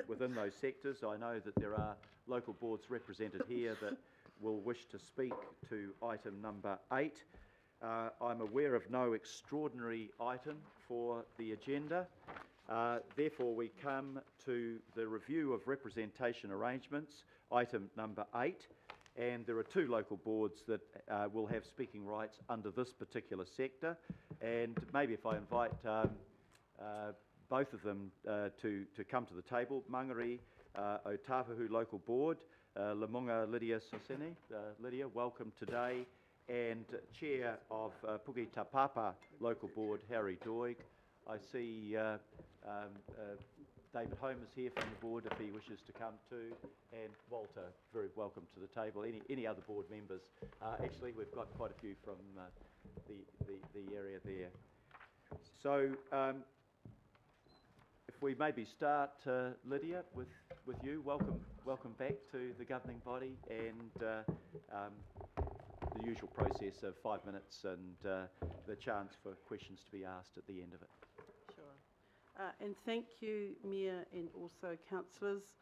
within those sectors. I know that there are local boards represented here that will wish to speak to item number 8. I'm aware of no extraordinary item for the agenda. Therefore, we come to the review of representation arrangements, item number 8. And there are 2 local boards that will have speaking rights under this particular sector. And maybe if I invite both of them to come to the table. Mangere Otahuhu Local Board, Lamunga Lydia Sosene. Lydia, welcome today. And Chair of Puki Tapapa Local Board, Harry Doig. I see David Holmes is here from the board if he wishes to come too, and Walter, very welcome to the table. Any other board members? Actually, we've got quite a few from the area there. So, if we maybe start, Lydia, with you. Welcome back to the governing body, and the usual process of 5 minutes and the chance for questions to be asked at the end of it. And thank you, Mayor, and also councillors,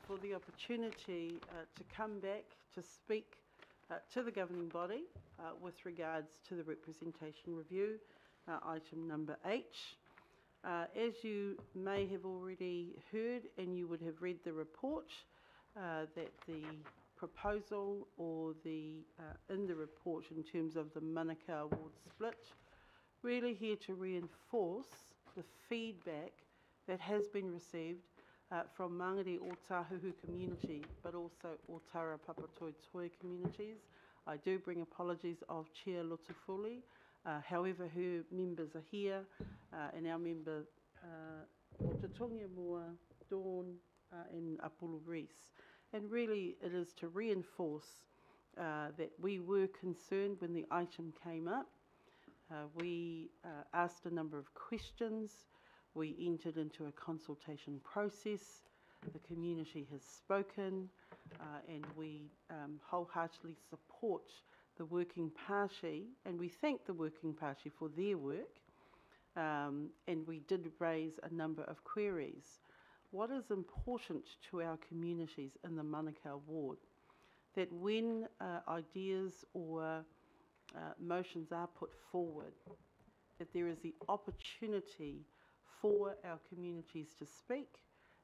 for the opportunity to come back to speak to the governing body with regards to the representation review, item number 8. As you may have already heard, and you would have read the report, that the proposal or in the report in terms of the Monaco ward split, really here to reinforce the feedback that has been received from Mangere Otahuhu community, but also Otara Papatoetoe communities. I do bring apologies of Chair Lutafuli. However, her members are here, and our member Otatongia Moa, Dawn, and Apollo Reese. And really, it is to reinforce that we were concerned when the item came up. We asked a number of questions. We entered into a consultation process. The community has spoken, and we wholeheartedly support the Working Party, and we thank the Working Party for their work. And we did raise a number of queries. What is important to our communities in the Manukau ward, that when ideas or motions are put forward, that there is the opportunity for our communities to speak,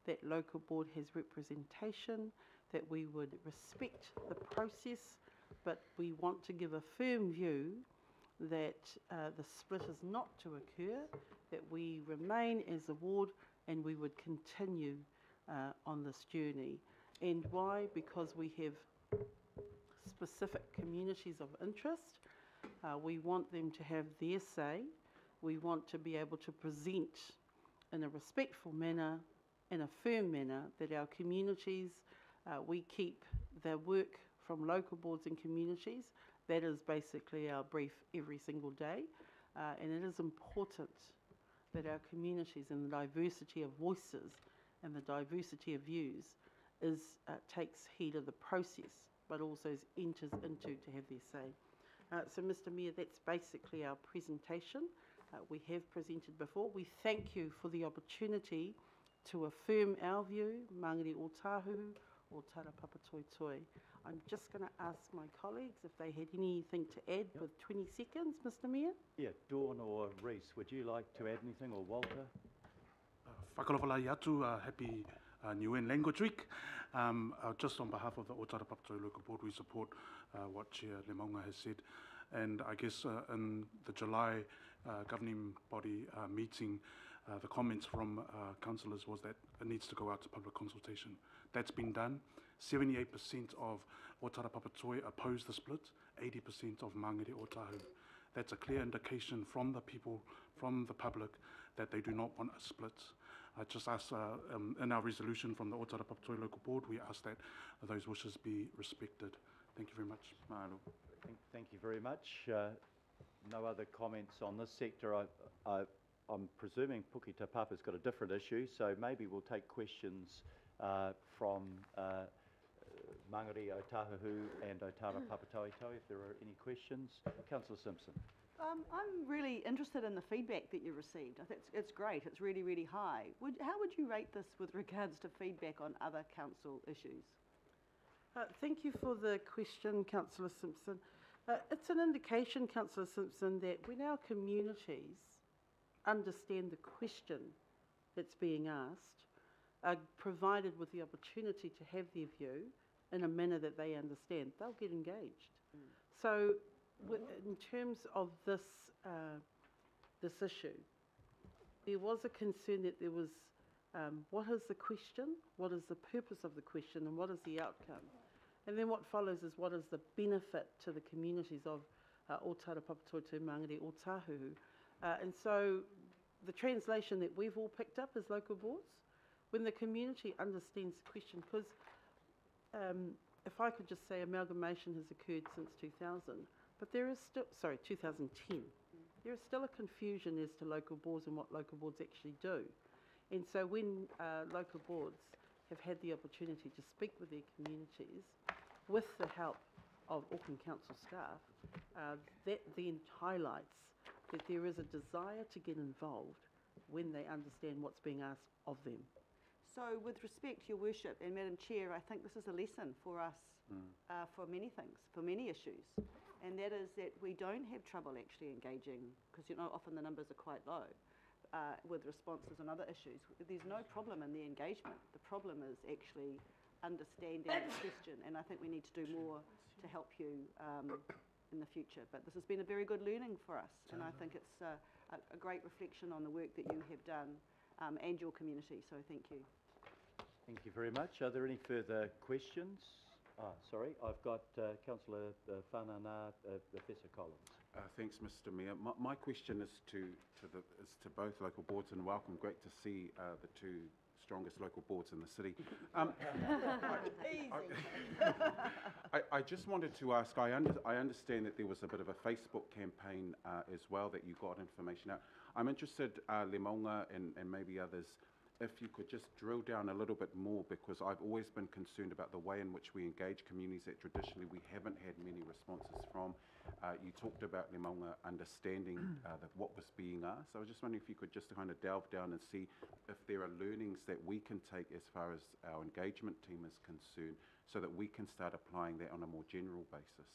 that local board has representation, that we would respect the process, but we want to give a firm view that the split is not to occur, that we remain as a ward and we would continue on this journey. And why? Because we have specific communities of interest. We want them to have their say. We want to be able to present in a respectful manner, in a firm manner, that our communities, we keep their work from local boards and communities. That is basically our brief every single day. And it is important that our communities and the diversity of voices and the diversity of views takes heed of the process, but also enters into to have their say. So, Mr. Mayor, that's basically our presentation. We have presented before. We thank you for the opportunity to affirm our view, Mangere Otahuhu, or Tara Papatoetoe. I'm just going to ask my colleagues if they had anything to add with 20 seconds, Mr. Mayor. Yeah, Dawn or Reese, would you like to add anything, or Walter? Whakalawalai atu, happy New Year Language Week. Just on behalf of the Otara Papatoetoe Local Board, we support what Chair Lemonga has said. And I guess in the July governing body meeting, the comments from councillors was that it needs to go out to public consultation. That's been done. 78% of Otara Papatoetoe oppose the split, 80% of Mangere Otahuhu. That's a clear indication from the people, from the public, that they do not want a split. I just ask, in our resolution from the Otara Papatoetoe Local Board, we ask that those wishes be respected. Thank you very much. Thank you very much. No other comments on this sector. I'm presuming Puki Tapapa's got a different issue, so maybe we'll take questions from Mangere Otahuhu and Otara Papatoetoe if there are any questions. Councillor Simpson. I'm really interested in the feedback that you received. I think it's great. It's really, really high. How would you rate this with regards to feedback on other council issues? Thank you for the question, Councillor Simpson. It's an indication, Councillor Simpson, that when our communities understand the question that's being asked, are provided with the opportunity to have their view in a manner that they understand, they'll get engaged. So in terms of this issue, there was a concern that there was what is the question, what is the purpose of the question, and what is the outcome? And then what follows is what is the benefit to the communities of Otara Papatoetoe, Mangere, or Tahuhu. And so the translation that we've all picked up as local boards, when the community understands the question, because if I could just say amalgamation has occurred since 2000, but there is still, 2010. There is still a confusion as to local boards and what local boards actually do. And so when local boards have had the opportunity to speak with their communities with the help of Auckland Council staff, that then highlights that there is a desire to get involved when they understand what's being asked of them. So with respect, Your Worship and Madam Chair, I think this is a lesson for us for many things, for many issues. And that is that we don't have trouble actually engaging, because often the numbers are quite low, with responses on other issues. There's no problem in the engagement. The problem is actually understanding the question, and I think we need to do more to help you in the future. But this has been a very good learning for us, and I think it's a great reflection on the work that you have done and your community, so thank you. Thank you very much. Are there any further questions? Sorry, I've got Councillor Whanana, Professor Collins. Thanks, Mr. Mayor. My question is to both local boards, and welcome. Great to see the two strongest local boards in the city. I just wanted to ask, I understand that there was a bit of a Facebook campaign as well that you got information out. I'm interested, Lemonga and maybe others, if you could just drill down a little bit more, because I've always been concerned about the way in which we engage communities that traditionally we haven't had many responses from. You talked about Lemonga understanding what was being asked. I was just wondering if you could just kind of delve down and see if there are learnings that we can take as far as our engagement team is concerned, so that we can start applying that on a more general basis.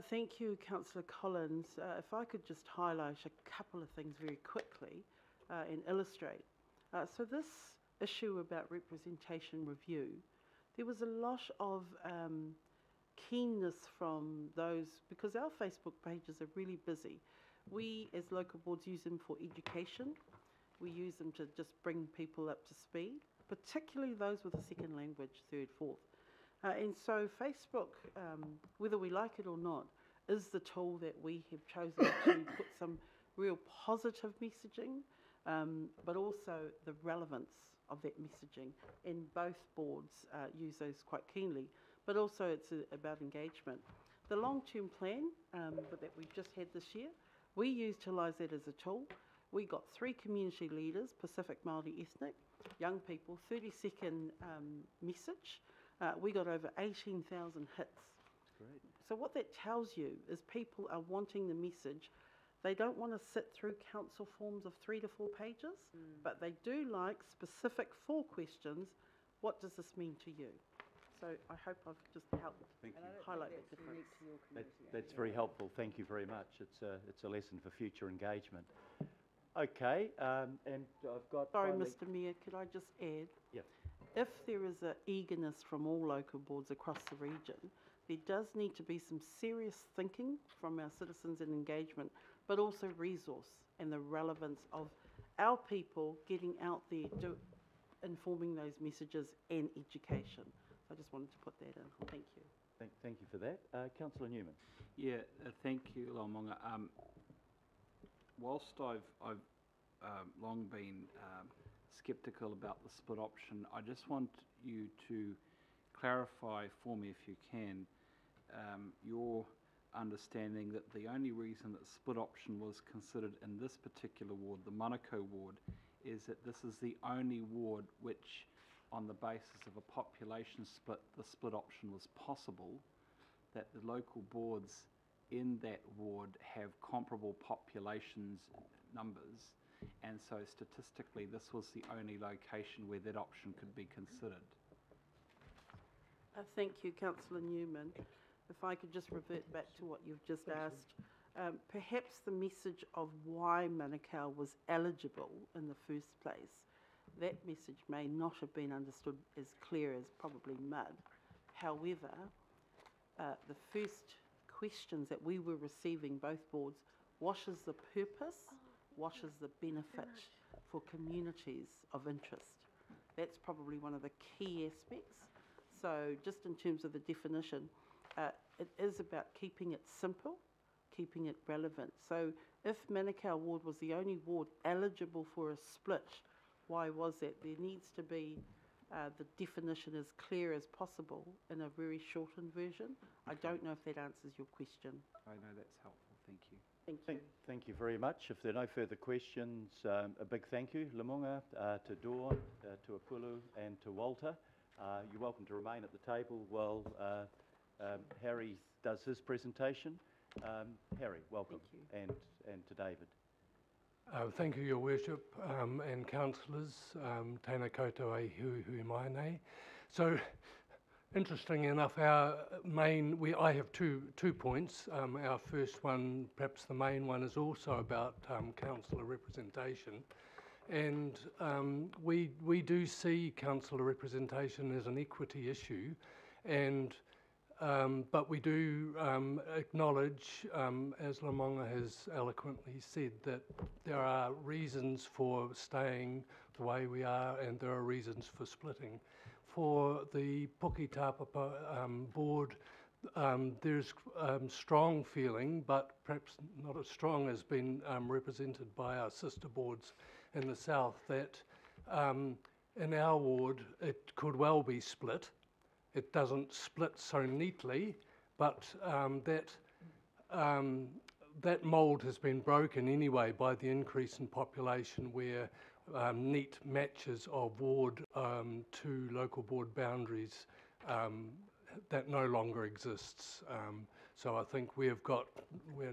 Thank you, Councillor Collins. If I could just highlight a couple of things very quickly and illustrate. So this issue about representation review, there was a lot of keenness from those, because our Facebook pages are really busy. We as local boards use them for education. We use them to just bring people up to speed, particularly those with a second language, third, fourth. And so Facebook, whether we like it or not, is the tool that we have chosen to put some real positive messaging, but also the relevance of that messaging. And both boards use those quite keenly, but also it's about engagement. The long-term plan that we've just had this year, we utilise that as a tool. We got 3 community leaders, Pacific, Māori, ethnic, young people, 30-second message. We got over 18,000 hits. Great. So what that tells you is people are wanting the message. They don't want to sit through council forms of 3 to 4 pages, but they do like specific 4 questions. What does this mean to you? So I hope I've just helped highlight that difference. That's very helpful. Thank you very much. It's a lesson for future engagement. Okay, and I've got... Sorry, finally... Mr Mayor, could I just add? Yep. If there is an eagerness from all local boards across the region, there does need to be some serious thinking from our citizens and engagement, but also resource and the relevance of our people getting out there, informing those messages and education. I just wanted to put that in. Thank you. Thank you for that. Councillor Newman. Yeah, thank you, Lamonga. Whilst I've long been sceptical about the split option, I just want you to clarify for me, if you can, your understanding that the only reason that split option was considered in this particular ward, the Monaco ward, is that this is the only ward which, on the basis of a population split, the split option was possible, that the local boards in that ward have comparable populations numbers, and so statistically this was the only location where that option could be considered. Thank you, Councillor Newman. If I could just revert back to what you've just asked. Perhaps the message of why Monaco was eligible in the first place, that message may not have been understood as clear as probably mud. However, the first questions that we were receiving, both boards, what is the purpose, what is the benefit for communities of interest? That's probably one of the key aspects. So just in terms of the definition, it is about keeping it simple, keeping it relevant. So if Monaco Ward was the only ward eligible for a split, why was that? There needs to be the definition as clear as possible in a very shortened version. I don't know if that answers your question. I know that's helpful, thank you. Thank you. Thank you very much. If there are no further questions, a big thank you, Lemonga, to Dawn, to Apulu and to Walter. You're welcome to remain at the table while Harry does his presentation. Harry, welcome. Thank you. And to David. Thank you, Your Worship, and councillors, tēnā koutou e hui mai nei. So, interesting enough, our main, I have two points. Our first one, perhaps the main one, is also about councillor representation. And we do see councillor representation as an equity issue, and but we do acknowledge, as Lemonga has eloquently said, that there are reasons for staying the way we are and there are reasons for splitting. For the Puki Tāpapa board, there's strong feeling, but perhaps not as strong as been represented by our sister boards in the south, that in our ward it could well be split. It doesn't split so neatly, but that mould has been broken anyway by the increase in population, where neat matches of ward to local board boundaries that no longer exists. So I think we're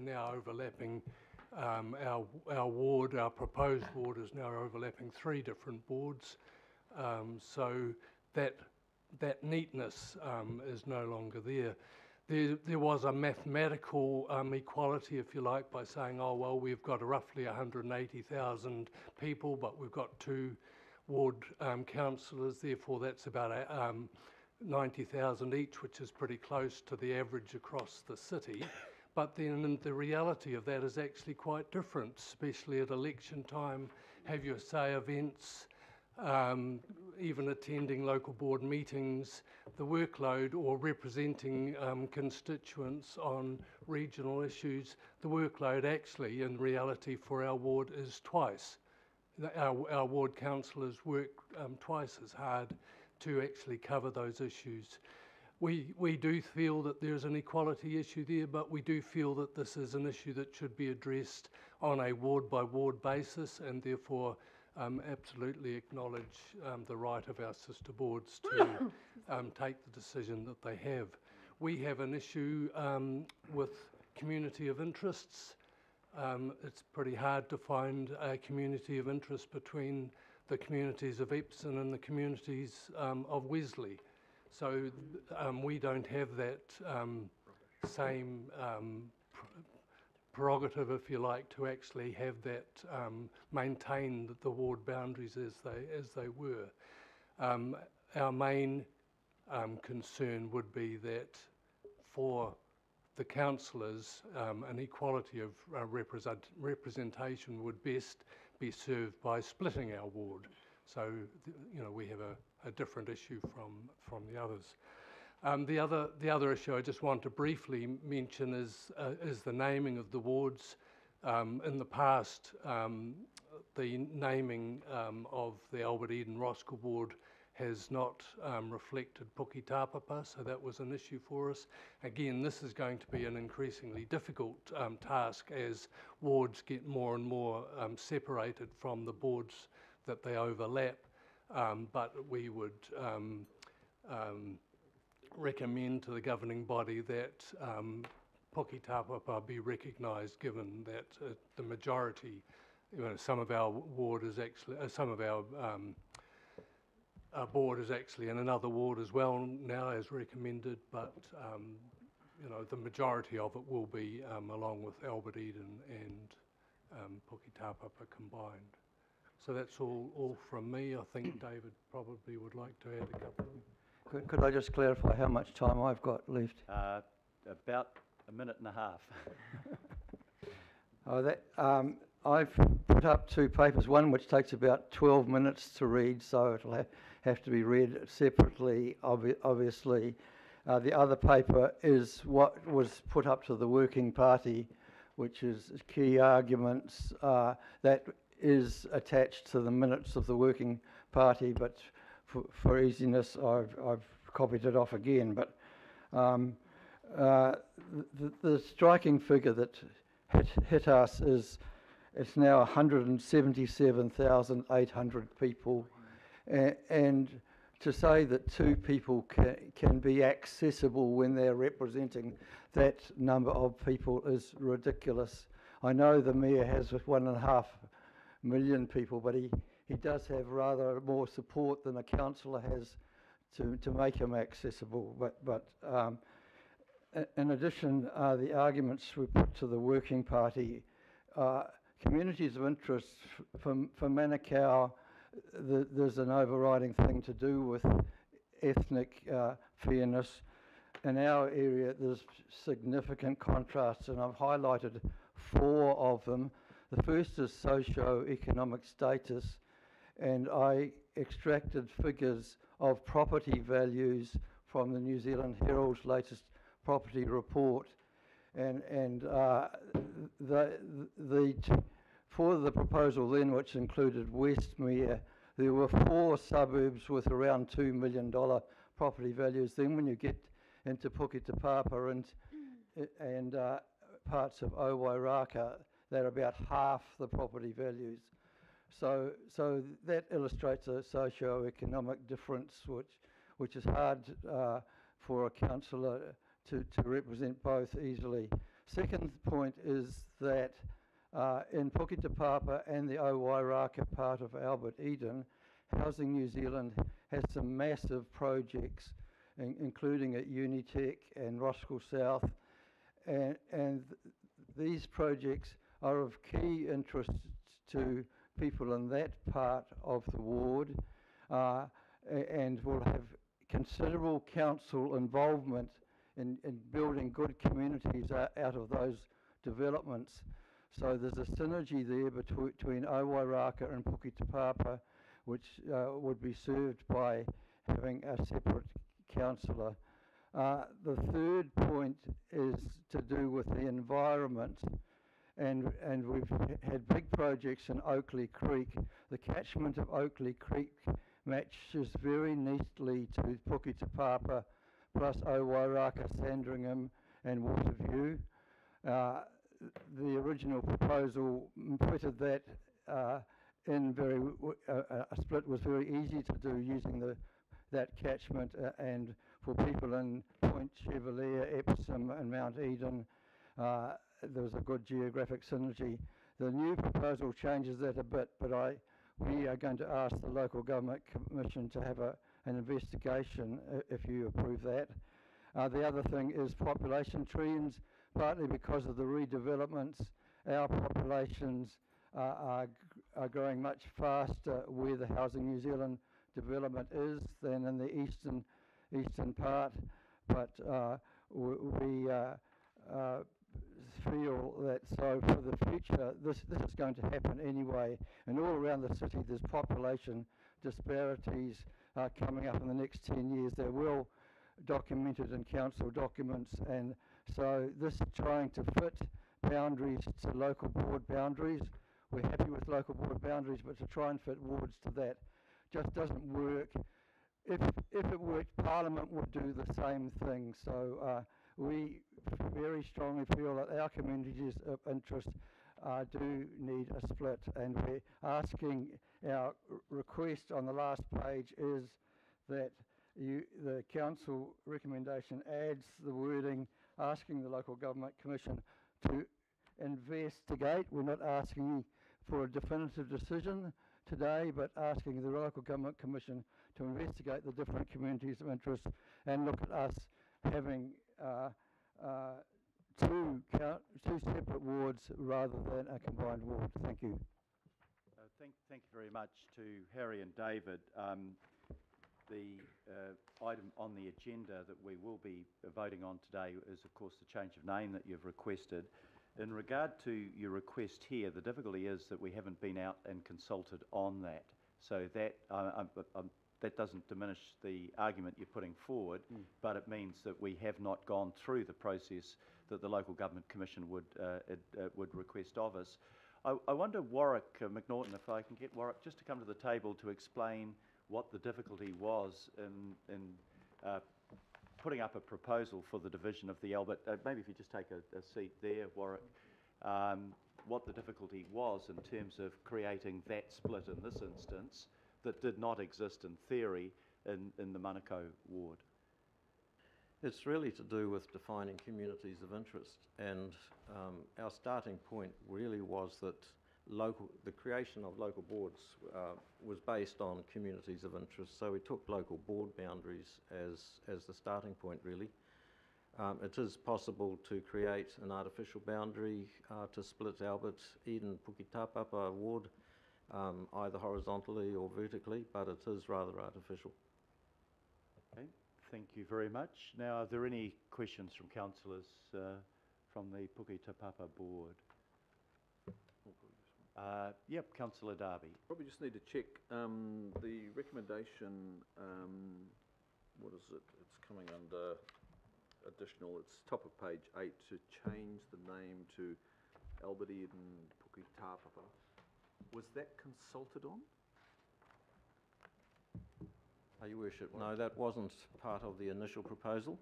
now overlapping our ward, our proposed ward is now overlapping 3 different boards. So that neatness is no longer there. There was a mathematical equality, if you like, by saying, oh, well, we've got roughly 180,000 people, but we've got 2 ward councillors, therefore that's about 90,000 each, which is pretty close to the average across the city. But then the reality of that is actually quite different, especially at election time, have your say events, even attending local board meetings, the workload, or representing constituents on regional issues, the workload actually in reality for our ward is twice. Our ward councillors work twice as hard to actually cover those issues. We do feel that there's an equality issue there, but we do feel that this is an issue that should be addressed on a ward-by-ward basis, and therefore absolutely acknowledge the right of our sister boards to take the decision that they have. We have an issue with community of interests. It's pretty hard to find a community of interest between the communities of Epsom and the communities of Wesley. So we don't have that same prerogative, if you like, to actually have that maintain the ward boundaries as they were. Our main concern would be that for the councillors, an equality of representation would best be served by splitting our ward. So, we have a different issue from the others. The other issue I just want to briefly mention is the naming of the wards. In the past, the naming of the Albert Eden Roskill ward has not reflected Puki Tāpapa, so that was an issue for us. Again, this is going to be an increasingly difficult task as wards get more and more separated from the boards that they overlap, but we would recommend to the governing body that Puketapapa be recognised, given that the majority, some of our ward is actually, some of our board is actually in another ward as well now, as recommended, but the majority of it will be along with Albert Eden and Puketapapa combined. So that's all from me. I think David probably would like to add a couple of... Could I just clarify how much time I've got left? About a minute and a half. I've put up two papers, one which takes about 12 minutes to read, so it'll have to be read separately, obviously. The other paper is what was put up to the working party, which is key arguments that is attached to the minutes of the working party, but for easiness I've copied it off again. But the striking figure that hit us is it's now 177,800 people, and to say that two people can be accessible when they're representing that number of people is ridiculous. I know the Mayor has 1.5 million people, but he does have rather more support than a councillor has to make him accessible. But in addition, the arguments we put to the working party, communities of interest for Monaco, there's an overriding thing to do with ethnic fairness. In our area, there's significant contrasts, and I've highlighted 4 of them. The first is socioeconomic status, and I extracted figures of property values from the New Zealand Herald's latest property report, and for the proposal then, which included Westmere, there were 4 suburbs with around $2 million property values. Then when you get into Puketapapa and parts of Owairaka, they're about half the property values. So that illustrates a socio-economic difference, which is hard for a councillor to represent both easily. Second point is that in Puketapapa and the Owairaka part of Albert Eden, Housing New Zealand has some massive projects, including at Unitec and Roskill South, and these projects are of key interest to people in that part of the ward, and will have considerable council involvement in building good communities out of those developments. So there's a synergy there between Owairaka and Puketapapa, which would be served by having a separate councillor. The third point is to do with the environment, and we've had big projects in Oakley Creek. The catchment of Oakley Creek matches very neatly to Puketapapa, plus Owairaka, Sandringham and Waterview. The original proposal fitted that in a split was very easy to do using that catchment, and for people in Point Chevalier, Epsom and Mount Eden, there was a good geographic synergy. The new proposal changes that a bit, but we are going to ask the Local Government Commission to have an investigation if you approve that. The other thing is population trends. Partly because of the redevelopments, our populations are growing much faster where the Housing New Zealand development is than in the eastern part, but we feel that so for the future this is going to happen anyway, and all around the city there's population disparities coming up in the next 10 years. They're well documented in council documents, and so this trying to fit boundaries to local board boundaries. We're happy with local board boundaries, but to try and fit wards to that just doesn't work. If it worked, Parliament would do the same thing. So we very strongly feel that our communities of interest do need a split, and we're asking, our request on the last page is that the council recommendation adds the wording asking the Local Government Commission to investigate. We're not asking for a definitive decision today, but asking the Local Government Commission to investigate the different communities of interest and look at us having two separate wards rather than a combined ward. Thank you. Thank you very much to Harry and David. The item on the agenda that we will be voting on today is, of course, the change of name that you've requested. In regard to your request here, the difficulty is that we haven't been out and consulted on that. So that that doesn't diminish the argument you're putting forward, but it means that we have not gone through the process that the Local Government Commission would request of us. I wonder, Warwick McNaughton, if I can get Warwick just to come to the table to explain what the difficulty was in putting up a proposal for the division of the Albert. Maybe if you just take a seat there, Warwick. What the difficulty was in terms of creating that split in this instance that did not exist in theory in the Monaco ward. It's really to do with defining communities of interest, and our starting point really was that the creation of local boards was based on communities of interest. So we took local board boundaries as the starting point, really. It is possible to create an artificial boundary to split Albert, Eden, Puketapapa ward, either horizontally or vertically, but it is rather artificial. Okay, thank you very much. Now, are there any questions from councillors from the Puketapapa board? Yep, Councillor Darby. Probably just need to check the recommendation, what is it? It's coming under additional, it's top of page 8, to change the name to Albert Eden Puketapapa. Was that consulted on? Your Worship, no, that wasn't part of the initial proposal.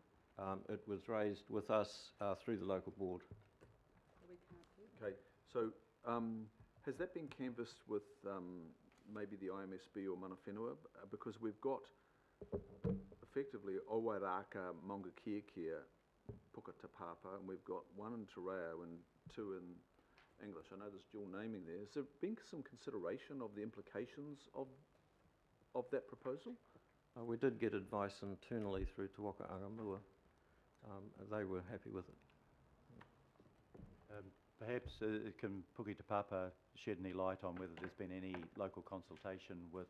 It was raised with us through the local board. Okay, so has that been canvassed with maybe the IMSB or Mana Whenua? Because we've got effectively Owairaka, Maungakiekia, Puketapapa, and we've got one in Te Reo and two in English. I know there's dual naming there. Has there been some consideration of the implications of that proposal? We did get advice internally through Te Waka Aramua. They were happy with it. Perhaps can Puketapapa shed any light on whether there's been any local consultation with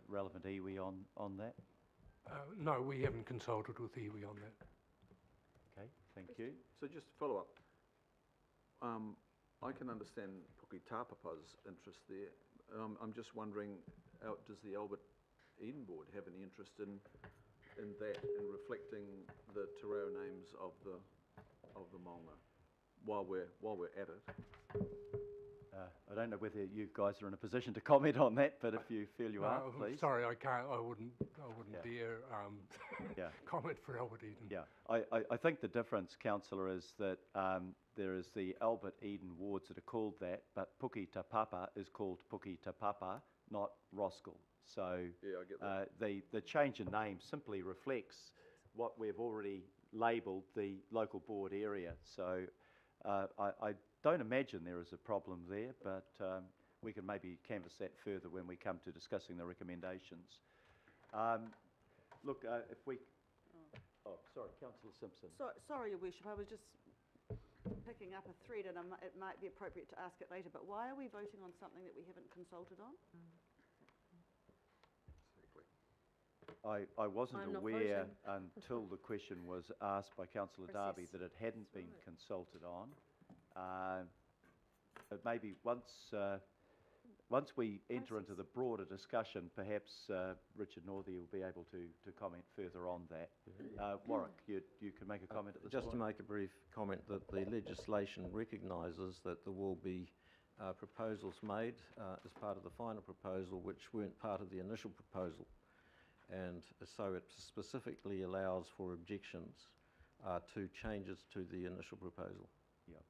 relevant iwi on that? No, we haven't consulted with iwi on that. Okay, thank you. So just to follow up, I can understand Puketapapa's interest there. I'm just wondering, does the Albert Eden Board have any interest in that, in reflecting the Te Reo names of the Maunga while we're at it? I don't know whether you guys are in a position to comment on that, but if you feel you are, please. Sorry, I can't. I wouldn't dare comment for Albert Eden. Yeah, I think the difference, Councillor, is that there is the Albert Eden wards that are called that, but Puketapapa is called Puketapapa, not Roskill. So yeah, I get that. The change in name simply reflects what we've already labelled the local board area. So I don't imagine there is a problem there, but we can maybe canvass that further when we come to discussing the recommendations. Look, if we... Oh, sorry, Councillor Simpson. Sorry, Your Worship, I was just picking up a thread, and it might be appropriate to ask it later, but why are we voting on something that we haven't consulted on? I wasn't aware until the question was asked by Councillor Darby that it hadn't been consulted on. But maybe once we enter into the broader discussion, perhaps Richard Northey will be able to comment further on that. Warwick, you can make a comment at this point. Just to make a brief comment that the legislation recognises that there will be proposals made as part of the final proposal which weren't part of the initial proposal. And so it specifically allows for objections to changes to the initial proposal. Yeah,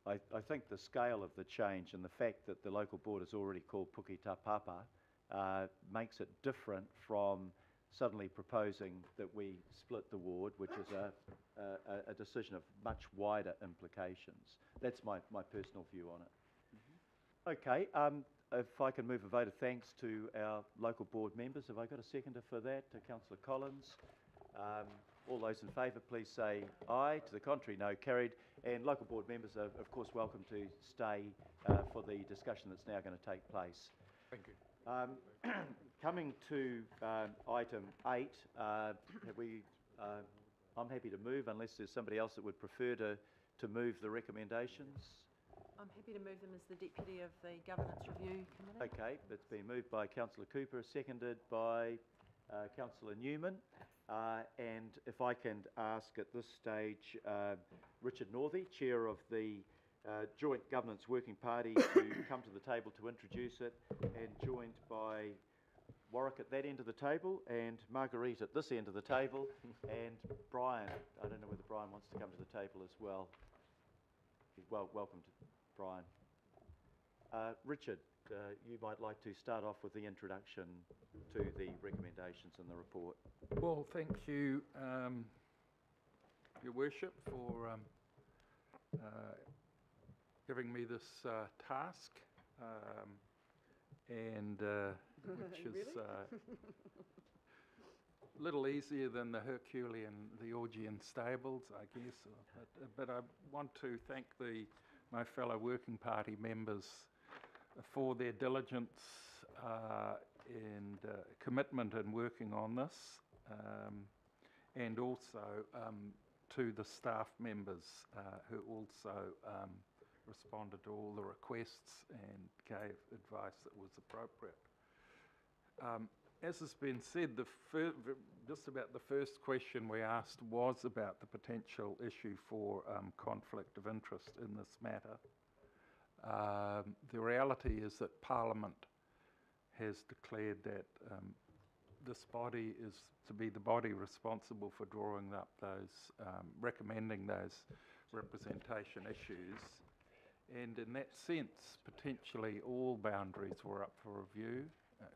I think the scale of the change and the fact that the local board is already called Puketapapa makes it different from suddenly proposing that we split the ward, which is a decision of much wider implications. That's my personal view on it. Okay, if I can move a vote of thanks to our local board members. Have I got a seconder for that? Councillor Collins. All those in favour, please say aye. To the contrary, no. Carried. And local board members are, of course, welcome to stay for the discussion that's now going to take place. Thank you. Coming to item 8, I'm happy to move unless there's somebody else that would prefer to move the recommendations. I'm happy to move them as the Deputy of the Governance Review Committee. Okay, it's been moved by Councillor Cooper, seconded by Councillor Newman. And if I can ask at this stage Richard Northey, Chair of the Joint Governance Working Party, to come to the table to introduce it, and joined by Warwick at that end of the table and Marguerite at this end of the table, and Brian. I don't know whether Brian wants to come to the table as well. Well, welcome to Brian. Richard, you might like to start off with the introduction to the recommendations in the report. Well, thank you, Your Worship, for giving me this task, and which is a little easier than the Herculean, the Augean stables, I guess. But I want to thank my fellow Working Party members for their diligence and commitment in working on this, and also to the staff members who also responded to all the requests and gave advice that was appropriate. As has been said, just about the first question we asked was about the potential issue for conflict of interest in this matter. The reality is that Parliament has declared that this body is to be the body responsible for drawing up those, recommending those representation issues. And in that sense, potentially all boundaries were up for review,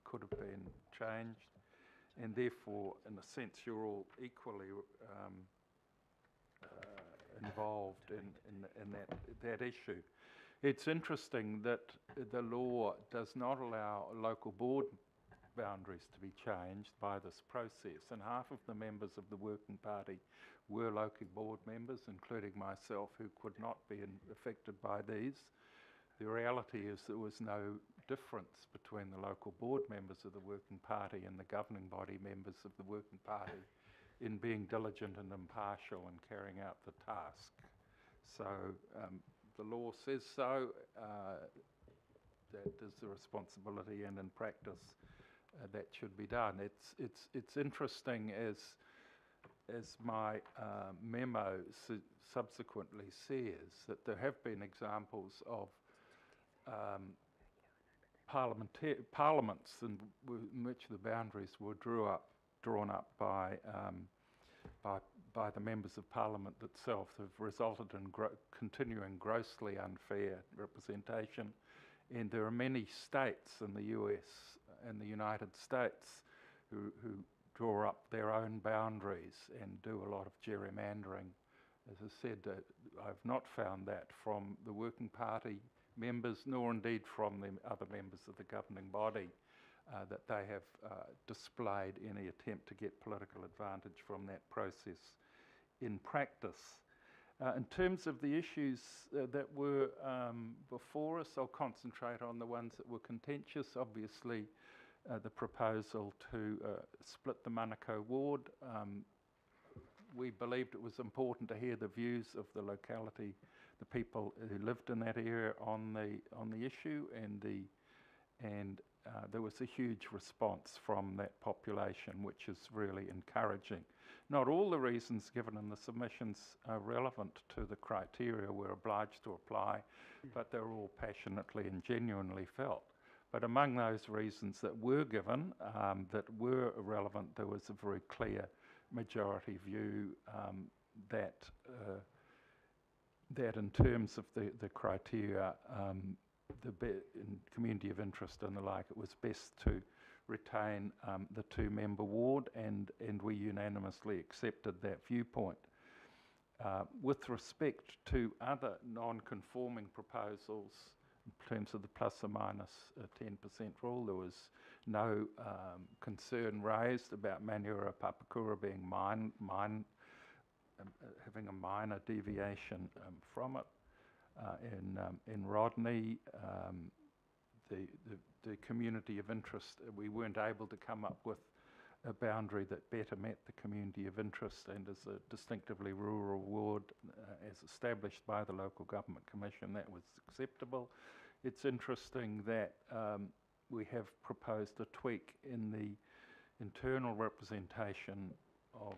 could have been changed, and therefore, in a sense, you're all equally involved in that issue. It's interesting that the law does not allow local board boundaries to be changed by this process, and half of the members of the Working Party were local board members, including myself, who could not be affected by these. The reality is there was no difference between the local board members of the Working Party and the governing body members of the Working Party in being diligent and impartial in carrying out the task. So the law says so, that is the responsibility, and in practice that should be done. It's interesting, as my memo subsequently says, that there have been examples of parliaments in which the boundaries were drawn up by the members of Parliament itself, have resulted in continuing grossly unfair representation. And there are many states in the US and the United States who draw up their own boundaries and do a lot of gerrymandering. As I said, I've not found that from the Working Party members, nor indeed from the other members of the governing body, that they have displayed any attempt to get political advantage from that process in practice. In terms of the issues that were before us, I'll concentrate on the ones that were contentious. Obviously, the proposal to split the Monaco ward. We believed it was important to hear the views of the locality, the people who lived in that area on the issue, and there was a huge response from that population, which is really encouraging. Not all the reasons given in the submissions are relevant to the criteria we're obliged to apply, but they're all passionately and genuinely felt. But among those reasons that were given, that were relevant, there was a very clear majority view that in terms of the criteria, in community of interest and the like, it was best to retain the two-member ward, and we unanimously accepted that viewpoint. With respect to other non-conforming proposals, in terms of the plus or minus 10% rule, there was no concern raised about Manuara Papakura being having a minor deviation from it. In Rodney, the community of interest, we weren't able to come up with a boundary that better met the community of interest, and as a distinctively rural ward, as established by the Local Government Commission, that was acceptable. It's interesting that we have proposed a tweak in the internal representation of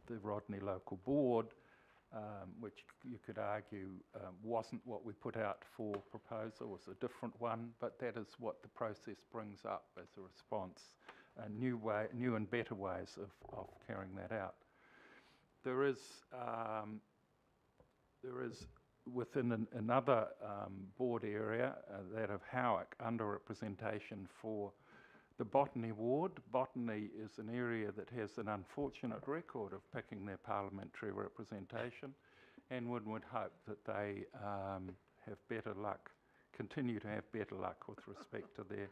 the Rodney Local Board, which you could argue wasn't what we put out for proposal, was a different one, but that is what the process brings up as a response, new and better ways of carrying that out. There is within another board area, that of Howick, underrepresentation for the Botany Ward. Botany is an area that has an unfortunate record of picking their parliamentary representation, and one would hope that they have better luck, continue to have better luck with respect to their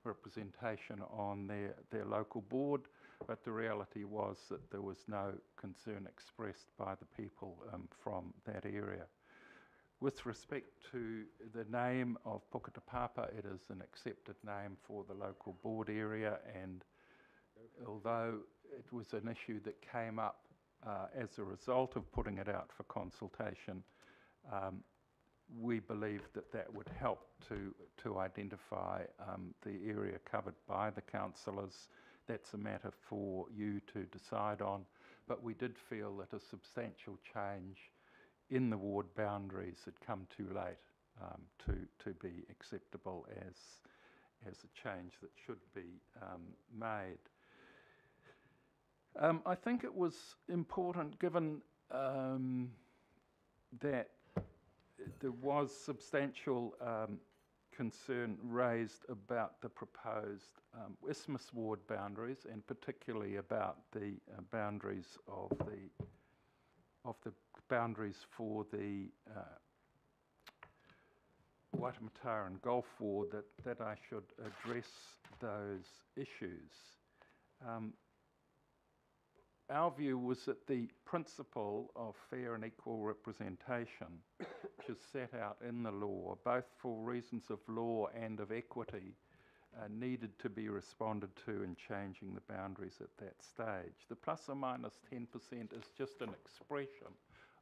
representation on their local board. But the reality was that there was no concern expressed by the people from that area. With respect to the name of Puketapapa, it is an accepted name for the local board area, and although it was an issue that came up as a result of putting it out for consultation, we believe that that would help to identify the area covered by the councillors. That's a matter for you to decide on, but we did feel that a substantial change in the ward boundaries had come too late to be acceptable as a change that should be made. I think it was important, given that there was substantial concern raised about the proposed Isthmus ward boundaries, and particularly about the boundaries of the boundaries for the Waitemata Gulf Ward, that I should address those issues. Our view was that the principle of fair and equal representation, which is set out in the law, both for reasons of law and of equity, needed to be responded to in changing the boundaries at that stage. The plus or minus 10% is just an expression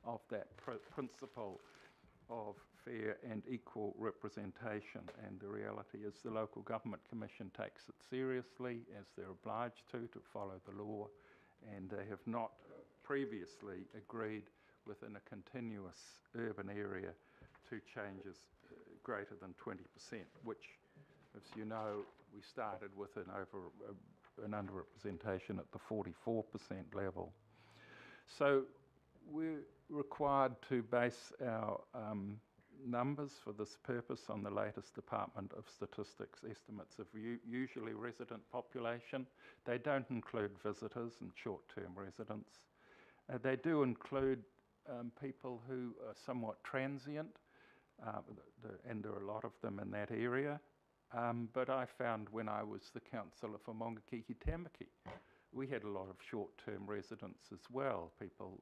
of that principle of fair and equal representation, and the reality is the Local Government Commission takes it seriously, as they're obliged to follow the law, and they have not previously agreed within a continuous urban area to changes greater than 20%, which, as you know, we started with an underrepresentation at the 44% level. So we're required to base our numbers for this purpose on the latest Department of Statistics estimates of usually resident population. They don't include visitors and short-term residents. They do include people who are somewhat transient, and there are a lot of them in that area. But I found when I was the councillor for Mongakiki Tamaki, we had a lot of short-term residents as well, people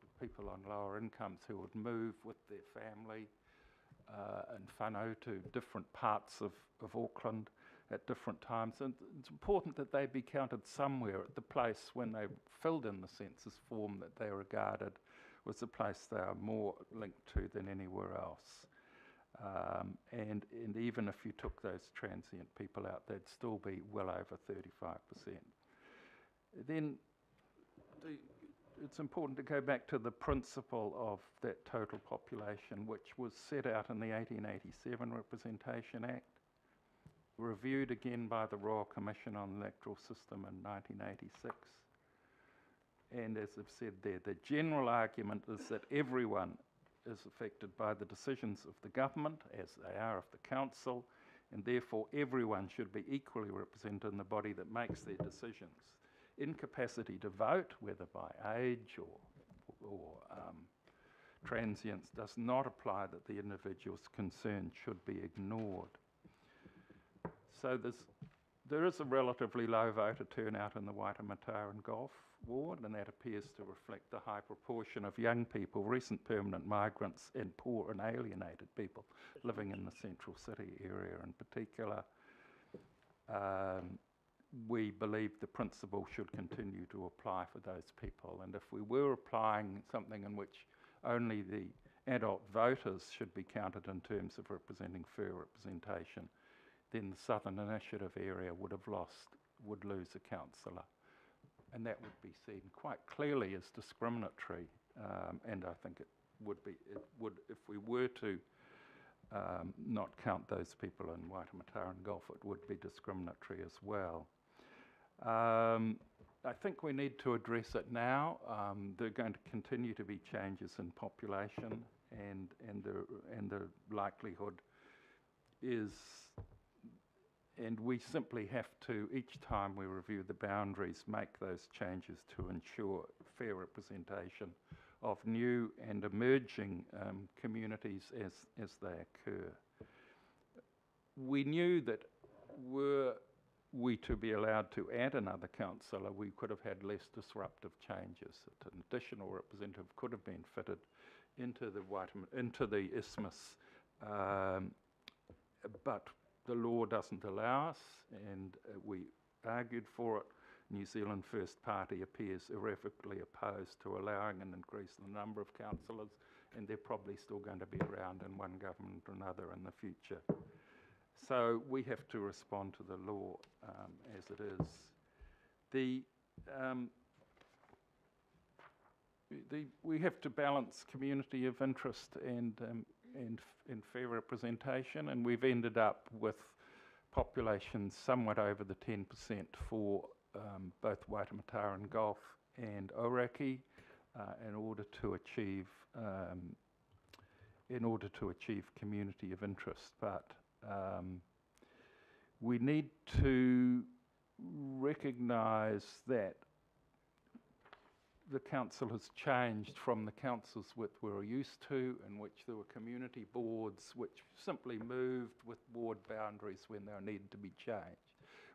on lower incomes who would move with their family and whānau to different parts of Auckland at different times. And it's important that they be counted somewhere at the place when they filled in the census form that they regarded was the place they are more linked to than anywhere else. And even if you took those transient people out, they'd still be well over 35%. Then it's important to go back to the principle of that total population, which was set out in the 1887 Representation Act, reviewed again by the Royal Commission on the Electoral System in 1986. And as I've said there, the general argument is that everyone is affected by the decisions of the government, as they are of the council, and therefore everyone should be equally represented in the body that makes their decisions. Incapacity to vote, whether by age or transience, does not apply that the individuals concerned should be ignored. So there is a relatively low voter turnout in the Waitemata Golf Ward, and that appears to reflect the high proportion of young people, recent permanent migrants, and poor and alienated people living in the central city area in particular. We believe the principle should continue to apply for those people, and if we were applying something in which only the adult voters should be counted in terms of representing fair representation, then the Southern Initiative area would lose a councillor. And that would be seen quite clearly as discriminatory, and I think it would, if we were to not count those people in Waitemata and Golf, it would be discriminatory as well. I think we need to address it now. There are going to continue to be changes in population, and the likelihood is, and we simply have to, each time we review the boundaries, make those changes to ensure fair representation of new and emerging communities as they occur. We knew that were we to be allowed to add another councillor, we could have had less disruptive changes. That an additional representative could have been fitted into the isthmus, but the law doesn't allow us, and we argued for it. New Zealand First Party appears irrevocably opposed to allowing an increase in the number of councillors, and they're probably still going to be around in one government or another in the future. So we have to respond to the law as it is. We have to balance community of interest and fair representation, and we've ended up with populations somewhat over the 10% for both Waitemata and Golf and Ōrākei in order to achieve community of interest. But we need to recognise that the council has changed from the councils which we were used to, in which there were community boards which simply moved with ward boundaries when they needed to be changed.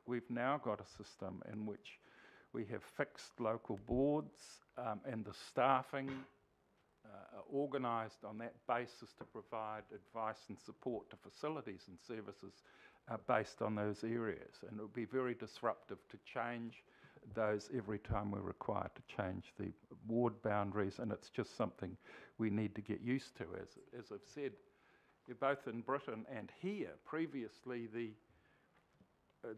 We've now got a system in which we have fixed local boards and the staffing are organised on that basis to provide advice and support to facilities and services based on those areas. And it would be very disruptive to change those every time we're required to change the ward boundaries, and it's just something we need to get used to. As I've said, both in Britain and here, previously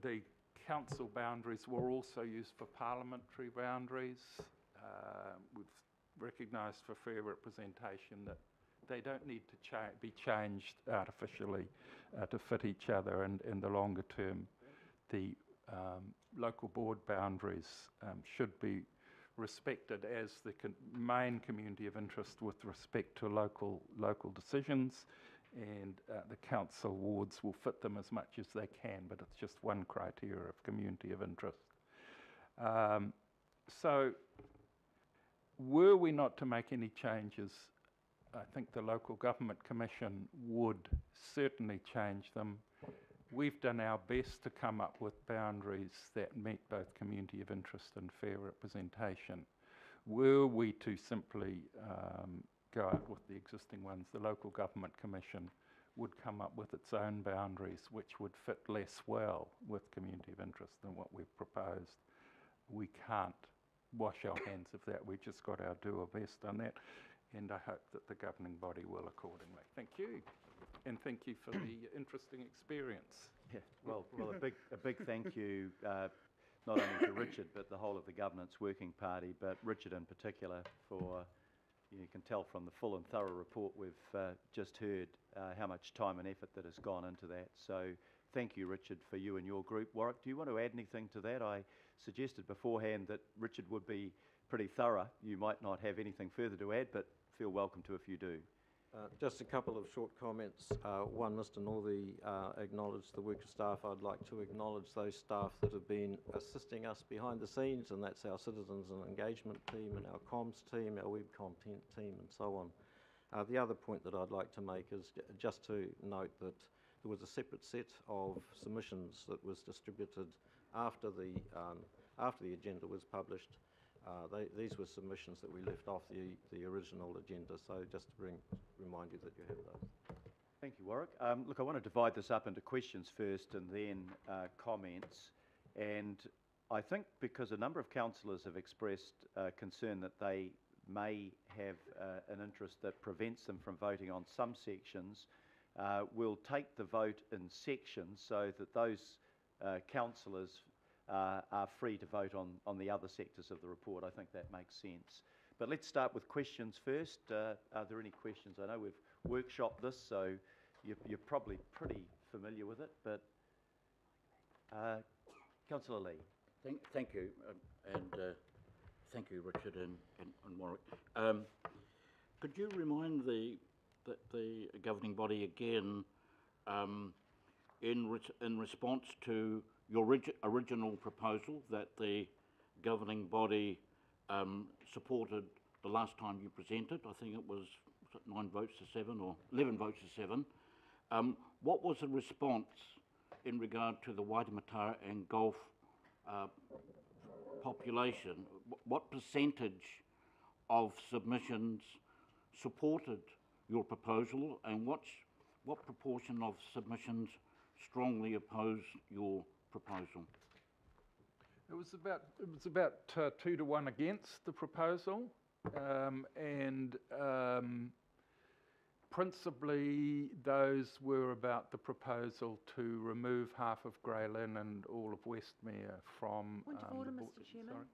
the council boundaries were also used for parliamentary boundaries. We've recognised for fair representation that they don't need to be changed artificially to fit each other, and in the longer term the local board boundaries should be respected as the main community of interest with respect to local decisions, and the council wards will fit them as much as they can, but it's just one criteria of community of interest. So were we not to make any changes, I think the Local Government Commission would certainly change them. We've done our best to come up with boundaries that meet both community of interest and fair representation. Were we to simply go out with the existing ones, the Local Government Commission would come up with its own boundaries which would fit less well with community of interest than what we've proposed. We can't wash our hands of that. We've just got to do our best on that, and I hope that the governing body will accordingly. Thank you. And thank you for the interesting experience. Yeah, well, a big thank you, not only to Richard, but the whole of the Governance Working Party, but Richard in particular for, you can tell from the full and thorough report we've just heard how much time and effort that has gone into that. So thank you, Richard, for you and your group. Warwick, do you want to add anything to that? I suggested beforehand that Richard would be pretty thorough. You might not have anything further to add, but feel welcome to if you do. Just a couple of short comments. One, Mr. Northey acknowledged the work of staff. I'd like to acknowledge those staff that have been assisting us behind the scenes, and that's our citizens and engagement team and our comms team, our web content team, and so on. The other point that I'd like to make is just to note that there was a separate set of submissions that was distributed after the agenda was published. These were submissions that we left off the original agenda, so just to remind you that you have those. Thank you, Warwick. Look, I want to divide this up into questions first and then comments. And I think because a number of councillors have expressed concern that they may have an interest that prevents them from voting on some sections, we'll take the vote in sections so that those councillors are free to vote on the other sectors of the report. I think that makes sense. But let's start with questions first. Are there any questions? I know we've workshopped this, so you're probably pretty familiar with it, but Councillor Lee. Thank you, and thank you, Richard and Warwick. Could you remind the governing body again, in response to your original proposal that the governing body supported the last time you presented? I think it was 9 votes to 7 or 11 votes to 7. What was the response in regard to the Waitemata and Gulf population? What percentage of submissions supported your proposal, and what proportion of submissions strongly opposed your proposal? It was about 2 to 1 against the proposal, and principally those were about the proposal to remove half of Grey Lynn and all of Westmere from. Point of order, the Mr. Chairman. Sorry.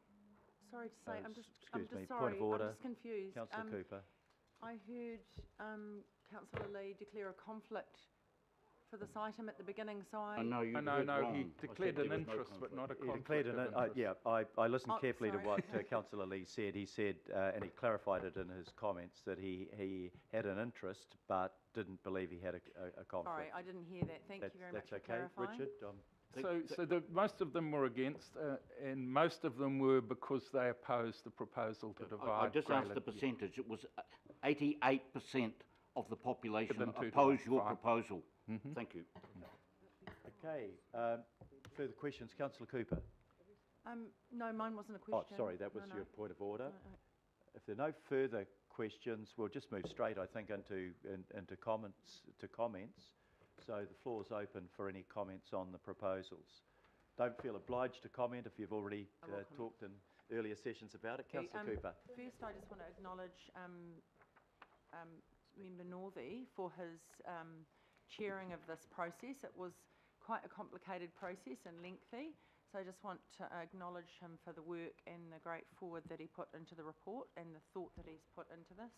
Sorry to say, I'm Excuse me, just sorry. point of order. I'm just confused. Councillor Cooper. I heard Councillor Lee declare a conflict for this item at the beginning, so I... No, he declared an interest, but not a conflict. He declared I listened Oh, carefully to sorry. what Councillor Lee said. He said, and he clarified it in his comments, that he had an interest but didn't believe he had a conflict. Sorry, I didn't hear that. Thank you very much for That's okay, clarifying. Richard. So most of them were against, and most of them were because they opposed the proposal to divide. I just Grey asked Lynn. the percentage. It was 88% of the population Within 2 to opposed 1, your fine. proposal. Mhm. Thank you. Okay, further questions? Councillor Cooper. No, mine wasn't a question. Oh, sorry, that was No, your no. point of order. No. If there are no further questions, we'll just move straight, I think, into comments. So the floor is open for any comments on the proposals. Don't feel obliged to comment if you've already talked in earlier sessions about it. Okay, Councillor Cooper. First, I just want to acknowledge Member Northey for his chairing of this process. It was quite a complicated process and lengthy, so I just want to acknowledge him for the work and the great forward that he put into the report and the thought that he's put into this.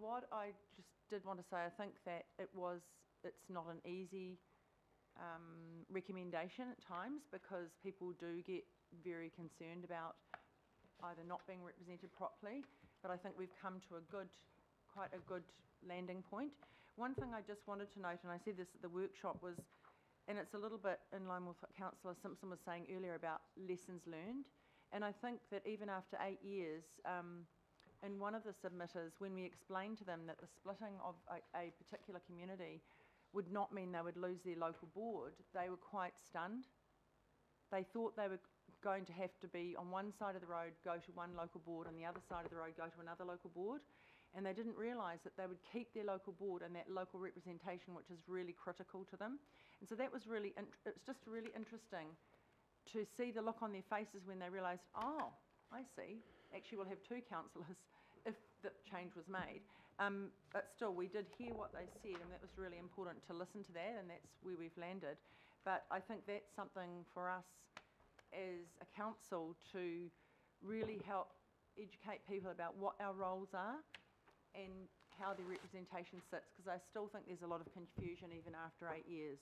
What I just did want to say, I think that it's not an easy recommendation at times, because people do get very concerned about either not being represented properly, but I think we've come to quite a good landing point. One thing I just wanted to note, and I said this at the workshop, was, and it's a little bit in line with what Councillor Simpson was saying earlier about lessons learned, and I think that even after 8 years, in one of the submitters, when we explained to them that the splitting of a particular community would not mean they would lose their local board, they were quite stunned. They thought they were going to have to be on one side of the road, go to one local board, and the other side of the road, go to another local board. And they didn't realise that they would keep their local board and that local representation, which is really critical to them. And so that was really, it's just really interesting to see the look on their faces when they realised, oh, I see, actually we'll have 2 councillors if the change was made. But still, we did hear what they said, and that was really important to listen to that, and that's where we've landed. But I think that's something for us as a council to really help educate people about what our roles are and how their representation sits, because I still think there's a lot of confusion even after 8 years.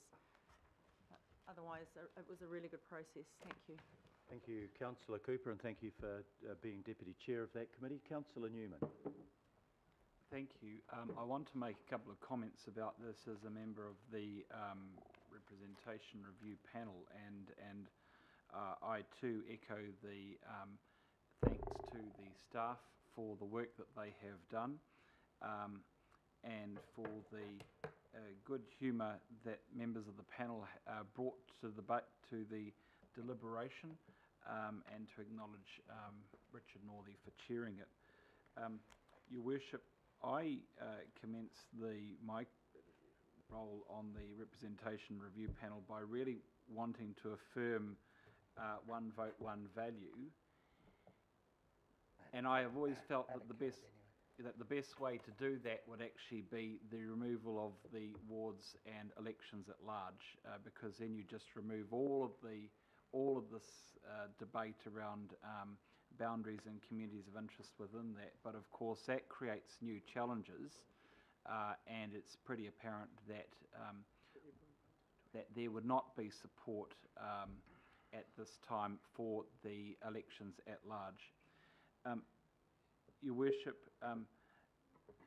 But otherwise, it was a really good process. Thank you. Thank you, Councillor Cooper, and thank you for being Deputy Chair of that committee. Councillor Newman. Thank you. I want to make a couple of comments about this as a member of the Representation Review Panel, and I too echo the thanks to the staff for the work that they have done, and for the good humour that members of the panel brought to the deliberation, and to acknowledge Richard Northey for chairing it. Your Worship, I commenced my role on the Representation Review Panel by really wanting to affirm one vote, one value, and I have always felt that the best way to do that would actually be the removal of the wards and elections at large, because then you just remove all of this debate around boundaries and communities of interest within that. But of course that creates new challenges, and it's pretty apparent that that there would not be support at this time for the elections at large. Your Worship,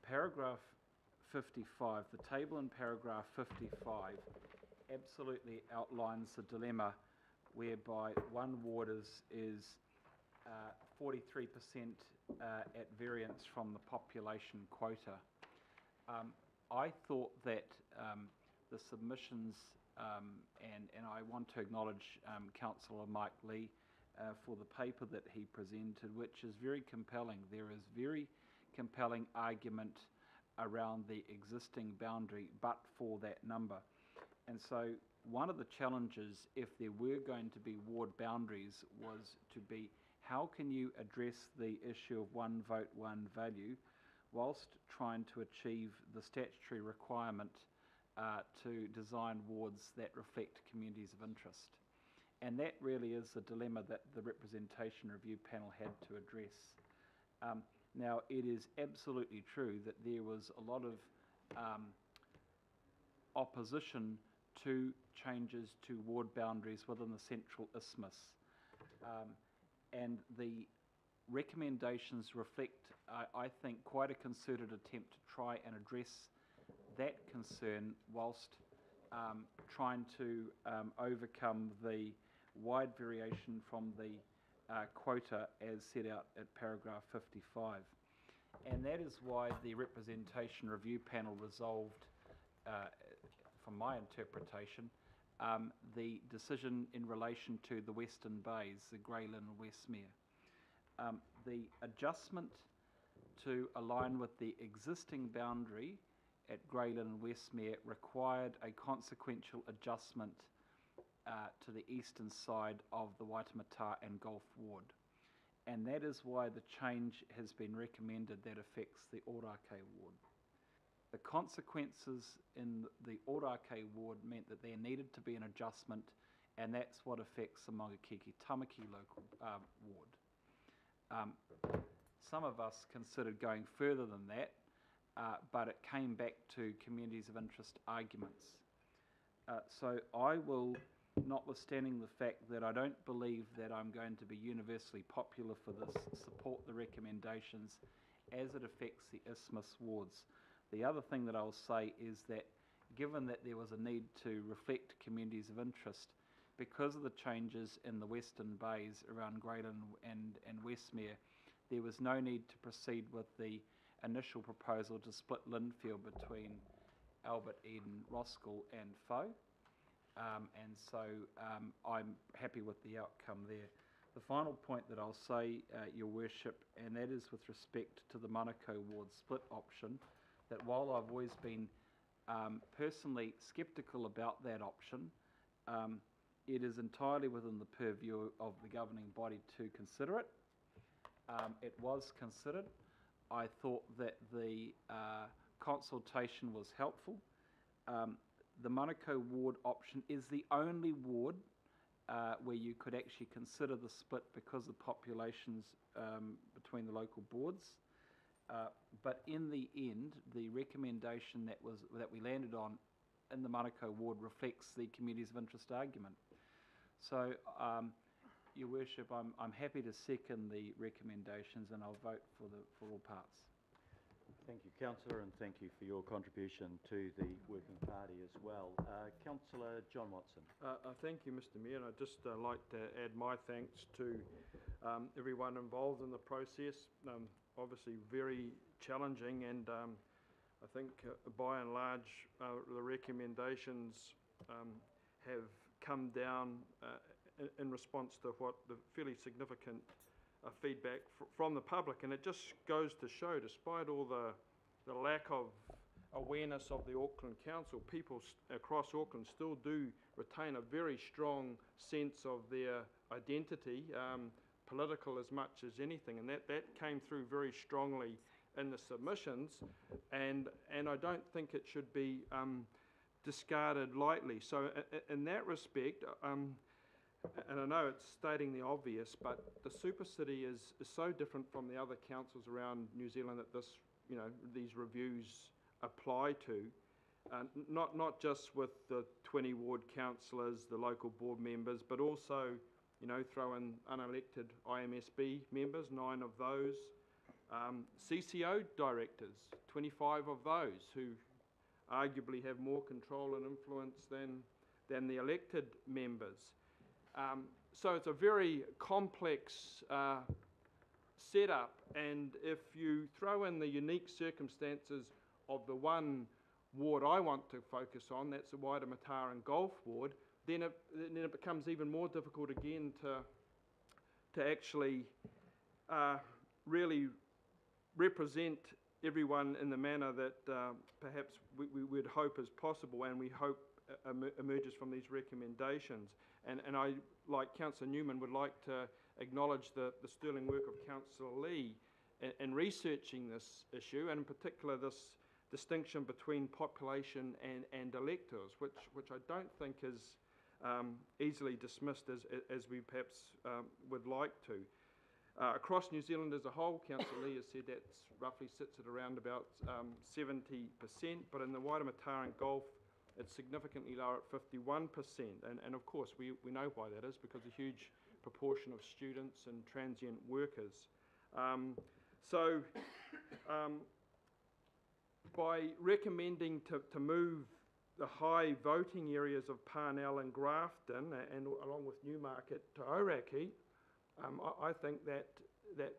paragraph 55, the table in paragraph 55 absolutely outlines the dilemma whereby one ward is 43% at variance from the population quota. I thought that the submissions, and I want to acknowledge Councillor Mike Lee for the paper that he presented, which is very compelling. There is very compelling argument around the existing boundary, but for that number. And so one of the challenges, if there were going to be ward boundaries, was to be how can you address the issue of one vote, one value, whilst trying to achieve the statutory requirement to design wards that reflect communities of interest. And that really is the dilemma that the Representation Review Panel had to address. Now, it is absolutely true that there was a lot of opposition to changes to ward boundaries within the Central Isthmus. And the recommendations reflect, I think, quite a concerted attempt to try and address that concern whilst trying to overcome the wide variation from the quota as set out at paragraph 55. And that is why the Representation Review Panel resolved, from my interpretation, the decision in relation to the Western Bays, the Greylin and Westmere. The adjustment to align with the existing boundary at Greylin and Westmere required a consequential adjustment to the eastern side of the Waitemata and Gulf Ward. And that is why the change has been recommended that affects the Orake Ward. The consequences in the Orake Ward meant that there needed to be an adjustment, and that's what affects the Maungakiki Tamaki local ward. Some of us considered going further than that, but it came back to communities of interest arguments. So I will, notwithstanding the fact that I don't believe that I'm going to be universally popular for this, support the recommendations as it affects the Isthmus wards. The other thing that I'll say is that given that there was a need to reflect communities of interest, because of the changes in the Western Bays around Greylin and Westmere, there was no need to proceed with the initial proposal to split Lindfield between Albert, Eden, Roskill and Foe. And so I'm happy with the outcome there. The final point that I'll say, Your Worship, and that is with respect to the Monaco ward split option, that while I've always been personally sceptical about that option, it is entirely within the purview of the governing body to consider it. It was considered. I thought that the consultation was helpful. The Monaco ward option is the only ward where you could actually consider the split because of populations between the local boards. But in the end, the recommendation that we landed on in the Monaco ward reflects the communities of interest argument. So, Your Worship, I'm happy to second the recommendations, and I'll vote for all parts. Thank you, Councillor, and thank you for your contribution to the Working Party as well. Councillor John Watson. Thank you, Mr Mayor, and I'd just like to add my thanks to everyone involved in the process. Obviously very challenging, and I think by and large the recommendations have come down in response to what the fairly significant feedback from the public, and it just goes to show, despite all the lack of awareness of the Auckland Council, people across Auckland still do retain a very strong sense of their identity, political as much as anything, and that came through very strongly in the submissions, and I don't think it should be discarded lightly. So in that respect, and I know it's stating the obvious, but the super city is so different from the other councils around New Zealand that these reviews apply to, not just with the 20 ward councillors, the local board members, but also throw in unelected IMSB members, 9 of those, CCO directors, 25 of those, who arguably have more control and influence than the elected members. So it's a very complex setup, and if you throw in the unique circumstances of the one ward I want to focus on, that's the Waitemata and Golf Ward, then it becomes even more difficult again to actually really represent everyone in the manner that perhaps we would hope is possible, and we hope emerges from these recommendations. And I, like Councillor Newman, would like to acknowledge the sterling work of Councillor Lee in researching this issue, and in particular this distinction between population and electors, which I don't think is easily dismissed as we perhaps would like to. Across New Zealand as a whole, Councillor Lee has said that roughly sits at around about 70%, but in the Waitemata and Golf, it's significantly lower at 51%, and of course we know why that is, because a huge proportion of students and transient workers. By recommending to move the high voting areas of Parnell and Grafton, and along with Newmarket to Ōrākei, I think that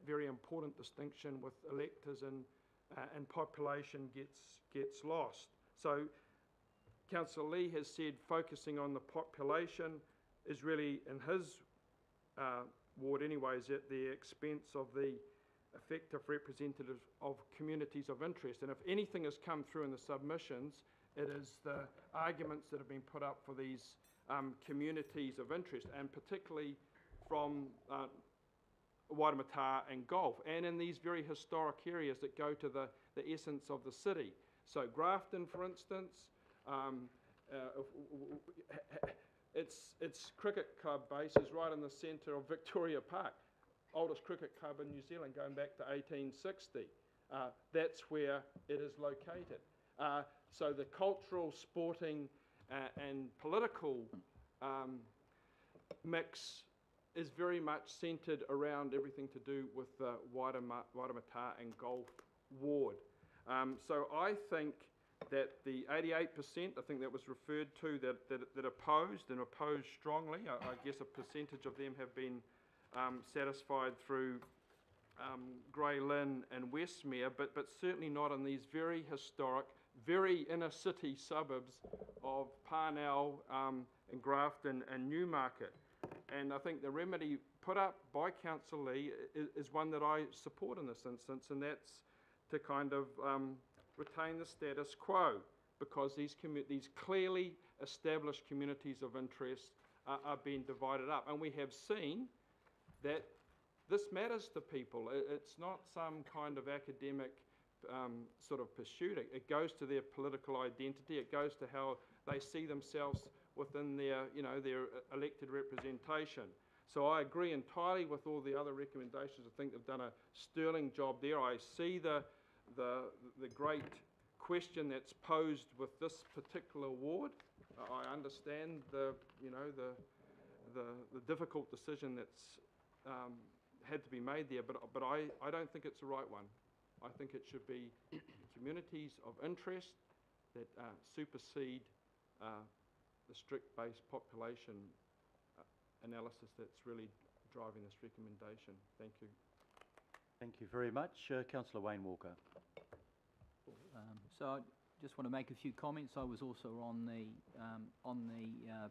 very important distinction with electors and population gets lost. So Councillor Lee has said focusing on the population is really, in his ward anyways, at the expense of the effective representatives of communities of interest. And if anything has come through in the submissions, it is the arguments that have been put up for these communities of interest, and particularly from Waitemata and Golf, and in these very historic areas that go to the essence of the city. So Grafton, for instance, its cricket club base is right in the centre of Victoria Park, oldest cricket club in New Zealand going back to 1860. That's where it is located. So the cultural, sporting and political mix is very much centred around everything to do with the Waitemata and Golf Ward. So I think that the 88%, I think that was referred to, that opposed, and opposed strongly, I guess a percentage of them have been satisfied through Grey Lynn and Westmere, but certainly not in these very historic, very inner city suburbs of Parnell and Grafton and Newmarket. And I think the remedy put up by Councillor Lee is one that I support in this instance, and that's to kind of retain the status quo, because these clearly established communities of interest are being divided up. And we have seen that this matters to people. It's not some kind of academic sort of pursuit. It goes to their political identity. It goes to how they see themselves within their elected representation. So I agree entirely with all the other recommendations. I think they've done a sterling job there. I see the great question that's posed with this particular ward. I understand the difficult decision that's had to be made there, but I don't think it's the right one. I think it should be communities of interest that supersede the strict-based population analysis that's really driving this recommendation. Thank you. Thank you very much. Councillor Wayne Walker. So I just want to make a few comments. I was also on the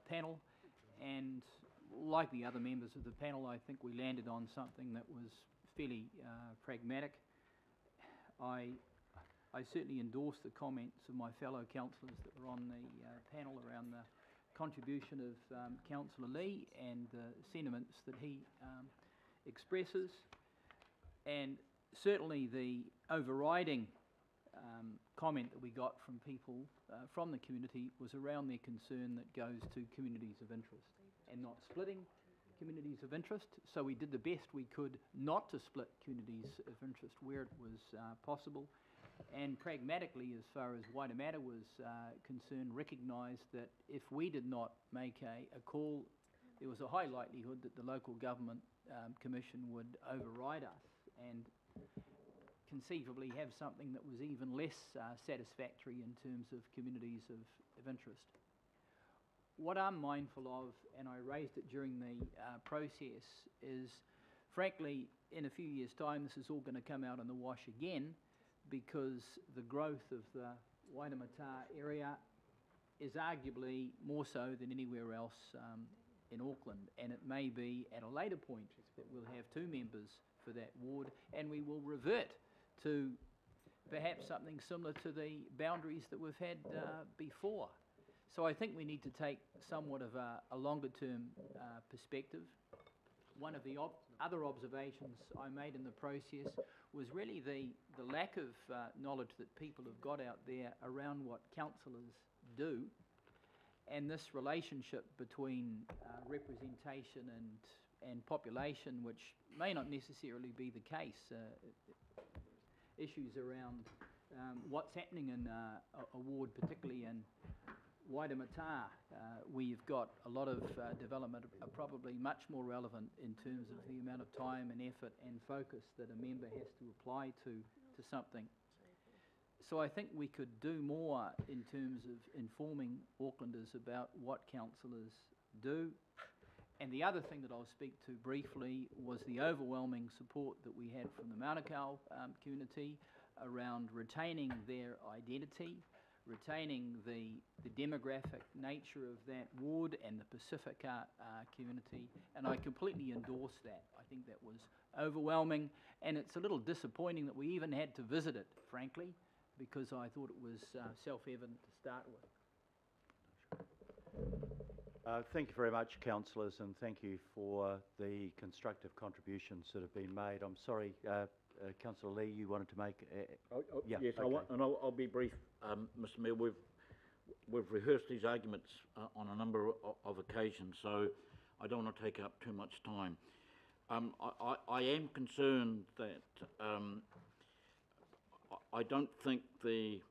panel, and like the other members of the panel, I think we landed on something that was fairly pragmatic. I certainly endorse the comments of my fellow councillors that were on the panel around the contribution of Councillor Lee and the sentiments that he expresses, and certainly the overriding comment that we got from people from the community was around their concern that goes to communities of interest and not splitting communities of interest. So we did the best we could not to split communities of interest where it was possible, and pragmatically, as far as Waitemata was concerned, recognised that if we did not make a call, there was a high likelihood that the local government commission would override us and conceivably have something that was even less satisfactory in terms of communities of interest. What I'm mindful of, and I raised it during the process, is frankly, in a few years' time, this is all going to come out in the wash again, because the growth of the Waitemata area is arguably more so than anywhere else in Auckland, and it may be at a later point that we'll have two members for that ward, and we will revert to perhaps something similar to the boundaries that we've had before. So I think we need to take somewhat of a longer term perspective. One of the other observations I made in the process was really the lack of knowledge that people have got out there around what councillors do, and this relationship between representation and population, which may not necessarily be the case. Issues around what's happening in a ward, particularly in Waitemata, where you've got a lot of development, are probably much more relevant in terms of the amount of time and effort and focus that a member has to apply to something. So I think we could do more in terms of informing Aucklanders about what councillors do. And the other thing that I'll speak to briefly was the overwhelming support that we had from the Monaco community around retaining their identity, retaining the demographic nature of that ward and the Pacifica community, and I completely endorse that. I think that was overwhelming, and it's a little disappointing that we even had to visit it, frankly, because I thought it was self-evident to start with. Thank you very much, councillors, and thank you for the constructive contributions that have been made. I'm sorry, Councillor Lee, you wanted to make... yeah, yes, okay. I'll be brief, Mr Mayor. We've rehearsed these arguments on a number of occasions, so I don't want to take up too much time. I am concerned that I don't think the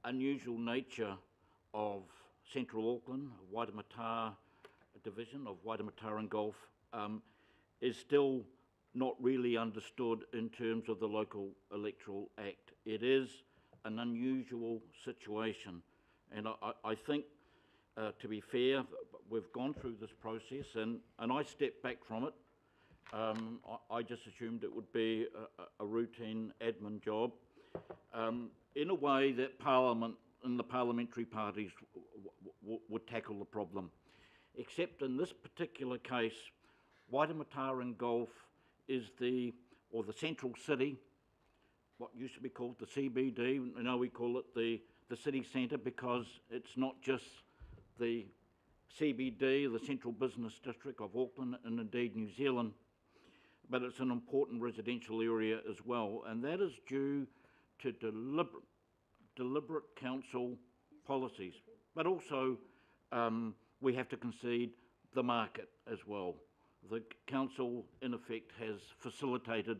unusual nature of Central Auckland, Waitemata division of Waitemata and Gulf, is still not really understood in terms of the Local Electoral Act. It is an unusual situation, and I think, to be fair, we've gone through this process, and I stepped back from it. I just assumed it would be a routine admin job, in a way that Parliament and the parliamentary parties would tackle the problem. Except in this particular case, Waitemata and Gulf is the central city, what used to be called the CBD. Now we call it the city centre, because it's not just the CBD, the central business district of Auckland and indeed New Zealand, but it's an important residential area as well, and that is due to deliberate council policies. But also, we have to concede the market as well. The council, in effect, has facilitated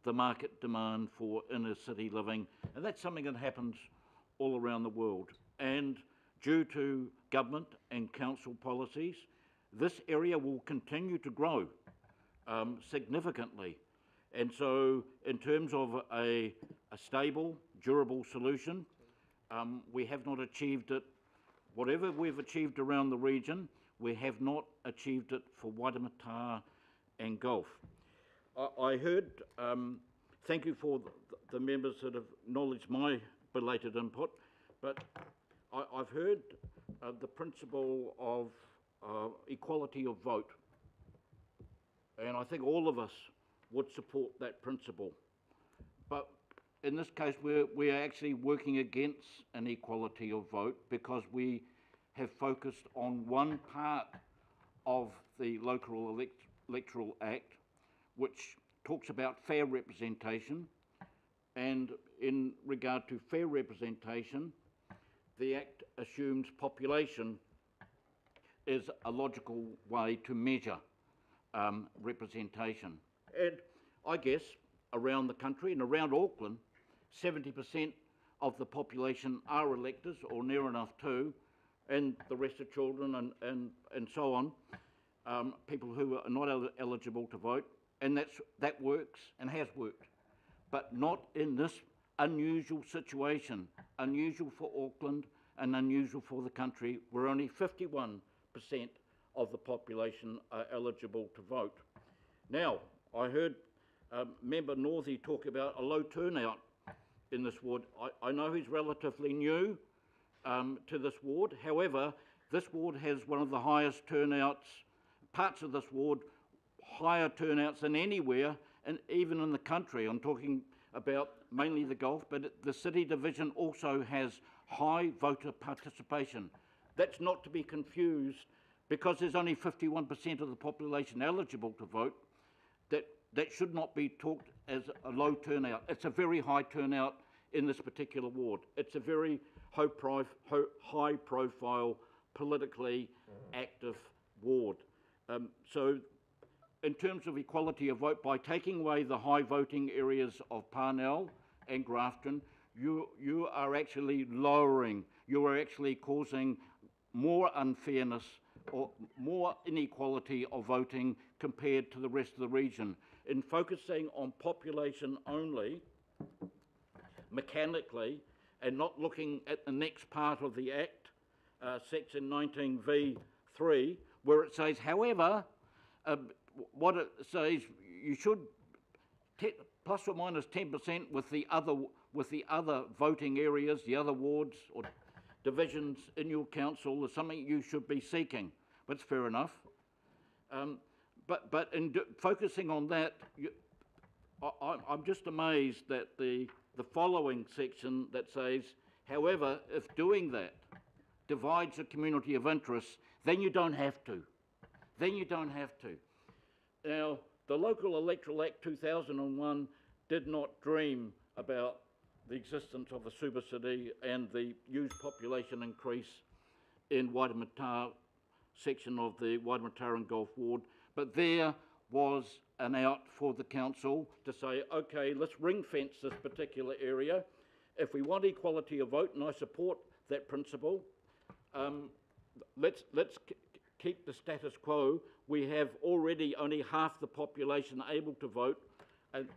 the market demand for inner city living, and that's something that happens all around the world. And due to government and council policies, this area will continue to grow significantly. And so in terms of a stable, durable solution, we have not achieved it. Whatever we've achieved around the region, we have not achieved it for Waitemata and Gulf. I heard, thank you for the members that have acknowledged my belated input, but I've heard the principle of equality of vote, and I think all of us would support that principle. But in this case, we are actually working against an equality of vote because we have focused on one part of the Local Electoral Act, which talks about fair representation. And in regard to fair representation, the Act assumes population is a logical way to measure representation. And I guess around the country and around Auckland, 70% of the population are electors or near enough to, and the rest are children and so on, people who are not eligible to vote, and that works and has worked, but not in this unusual situation, unusual for Auckland and unusual for the country, where only 51% of the population are eligible to vote. Now, I heard Member Northey talk about a low turnout in this ward. I know he's relatively new to this ward. However, this ward has one of the highest turnouts, parts of this ward, higher turnouts than anywhere, and even in the country. I'm talking about mainly the Gulf, but the City Division also has high voter participation. That's not to be confused because there's only 51% of the population eligible to vote. That should not be talked as a low turnout. It's a very high turnout in this particular ward. It's a very high profile, politically active ward. So in terms of equality of vote, by taking away the high voting areas of Parnell and Grafton, you are actually lowering, you are actually causing more unfairness or more inequality of voting compared to the rest of the region. In focusing on population only, mechanically, and not looking at the next part of the Act, section 19V3, where it says, however, what it says, you should plus or minus 10% with the other voting areas, the other wards or divisions in your council is something you should be seeking. That's fair enough. But in focusing on that, I'm just amazed that the following section that says, however, if doing that divides a community of interest, then you don't have to. Then you don't have to. Now, the Local Electoral Act 2001 did not dream about the existence of a super city and the huge population increase in Waitemata section of the Waitemata and Gulf Ward, but there was an out for the council to say, okay, let's ring fence this particular area. If we want equality of vote, and I support that principle, let's keep the status quo. We have already only half the population able to vote,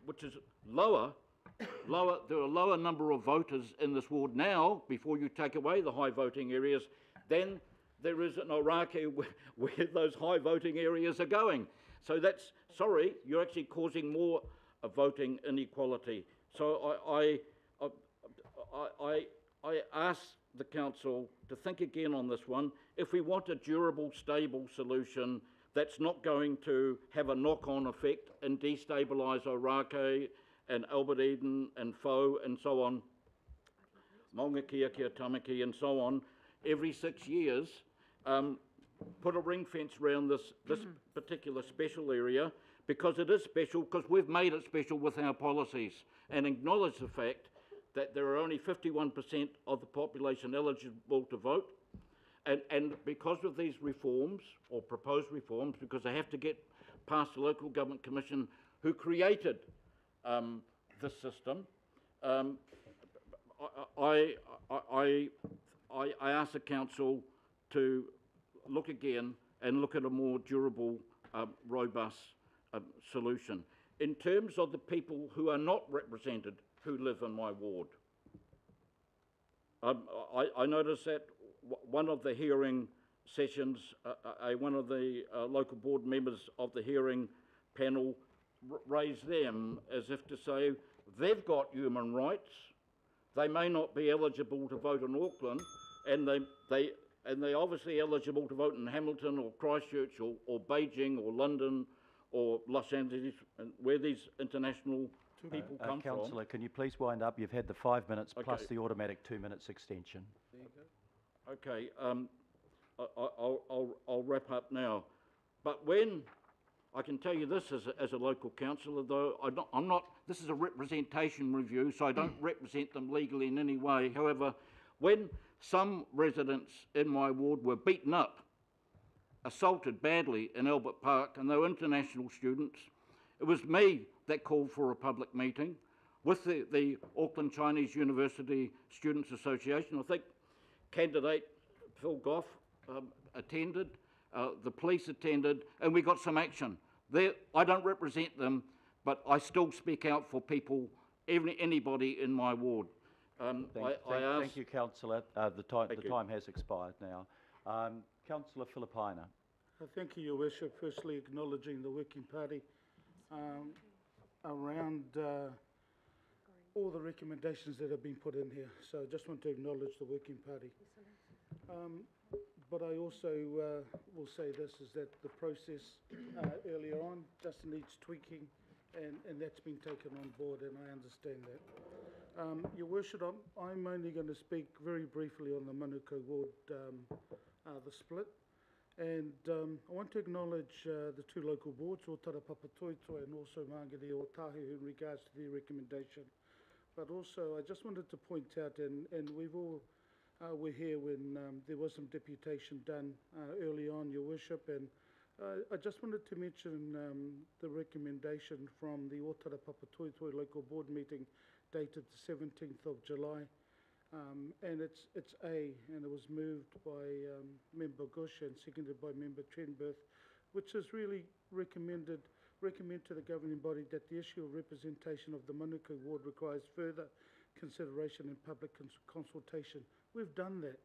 which is lower. There are a lower number of voters in this ward now, before you take away the high voting areas, than there is in Ōrākei where those high voting areas are going. So that's, sorry, you're actually causing more voting inequality. So I ask the council to think again on this one. If we want a durable, stable solution that's not going to have a knock-on effect and destabilise Ōrākei and Albert Eden and Fo and so on, Maunga Kia, Tamaki and so on, every 6 years, put a ring fence around this particular special area, because it is special, because we've made it special with our policies, and acknowledge the fact that there are only 51% of the population eligible to vote, and because of these reforms, or proposed reforms, because they have to get past the Local Government Commission who created this system, I ask the council to look again and look at a more durable, robust solution. in terms of the people who are not represented who live in my ward. I noticed that one of the hearing sessions, one of the local board members of the hearing panel raised them as if to say they've got human rights, they may not be eligible to vote in Auckland, and they're obviously eligible to vote in Hamilton or Christchurch or Beijing or London or Los Angeles, where these international people come from. Councillor, can you please wind up? You've had the 5 minutes plus Okay. the automatic 2 minutes extension. There you go. Okay, I'll wrap up now. But when, I can tell you this as a local councillor, though, I'm not, this is a representation review, so I don't represent them legally in any way. However, when some residents in my ward were beaten up, assaulted badly in Albert Park, and they were international students, it was me that called for a public meeting with the Auckland Chinese University Students Association. I think candidate Phil Goff attended, the police attended, and we got some action. I don't represent them, but I still speak out for people, anybody in my ward. Thank you, Councillor. The time has expired now. Councillor Filipaina. Thank you, Your Worship. Firstly, acknowledging the Working Party around all the recommendations that have been put in here. So I just want to acknowledge the Working Party. But I also will say this, is that the process earlier on just needs tweaking, and that's been taken on board, and I understand that. Your Worship, I'm only going to speak very briefly on the Monaco ward, the split. And I want to acknowledge the two local boards, Otara Papatoetoe and also Mangere Otahu, in regards to their recommendation. But also, I just wanted to point out, and we've all were here when there was some deputation done early on, Your Worship, and I just wanted to mention the recommendation from the Otara Papatoetoe local board meeting dated the 17th of July. And it's A, and it was moved by Member Gush and seconded by Member Trenberth, which is really recommend to the governing body that the issue of representation of the Monaco ward requires further consideration and public consultation. We've done that,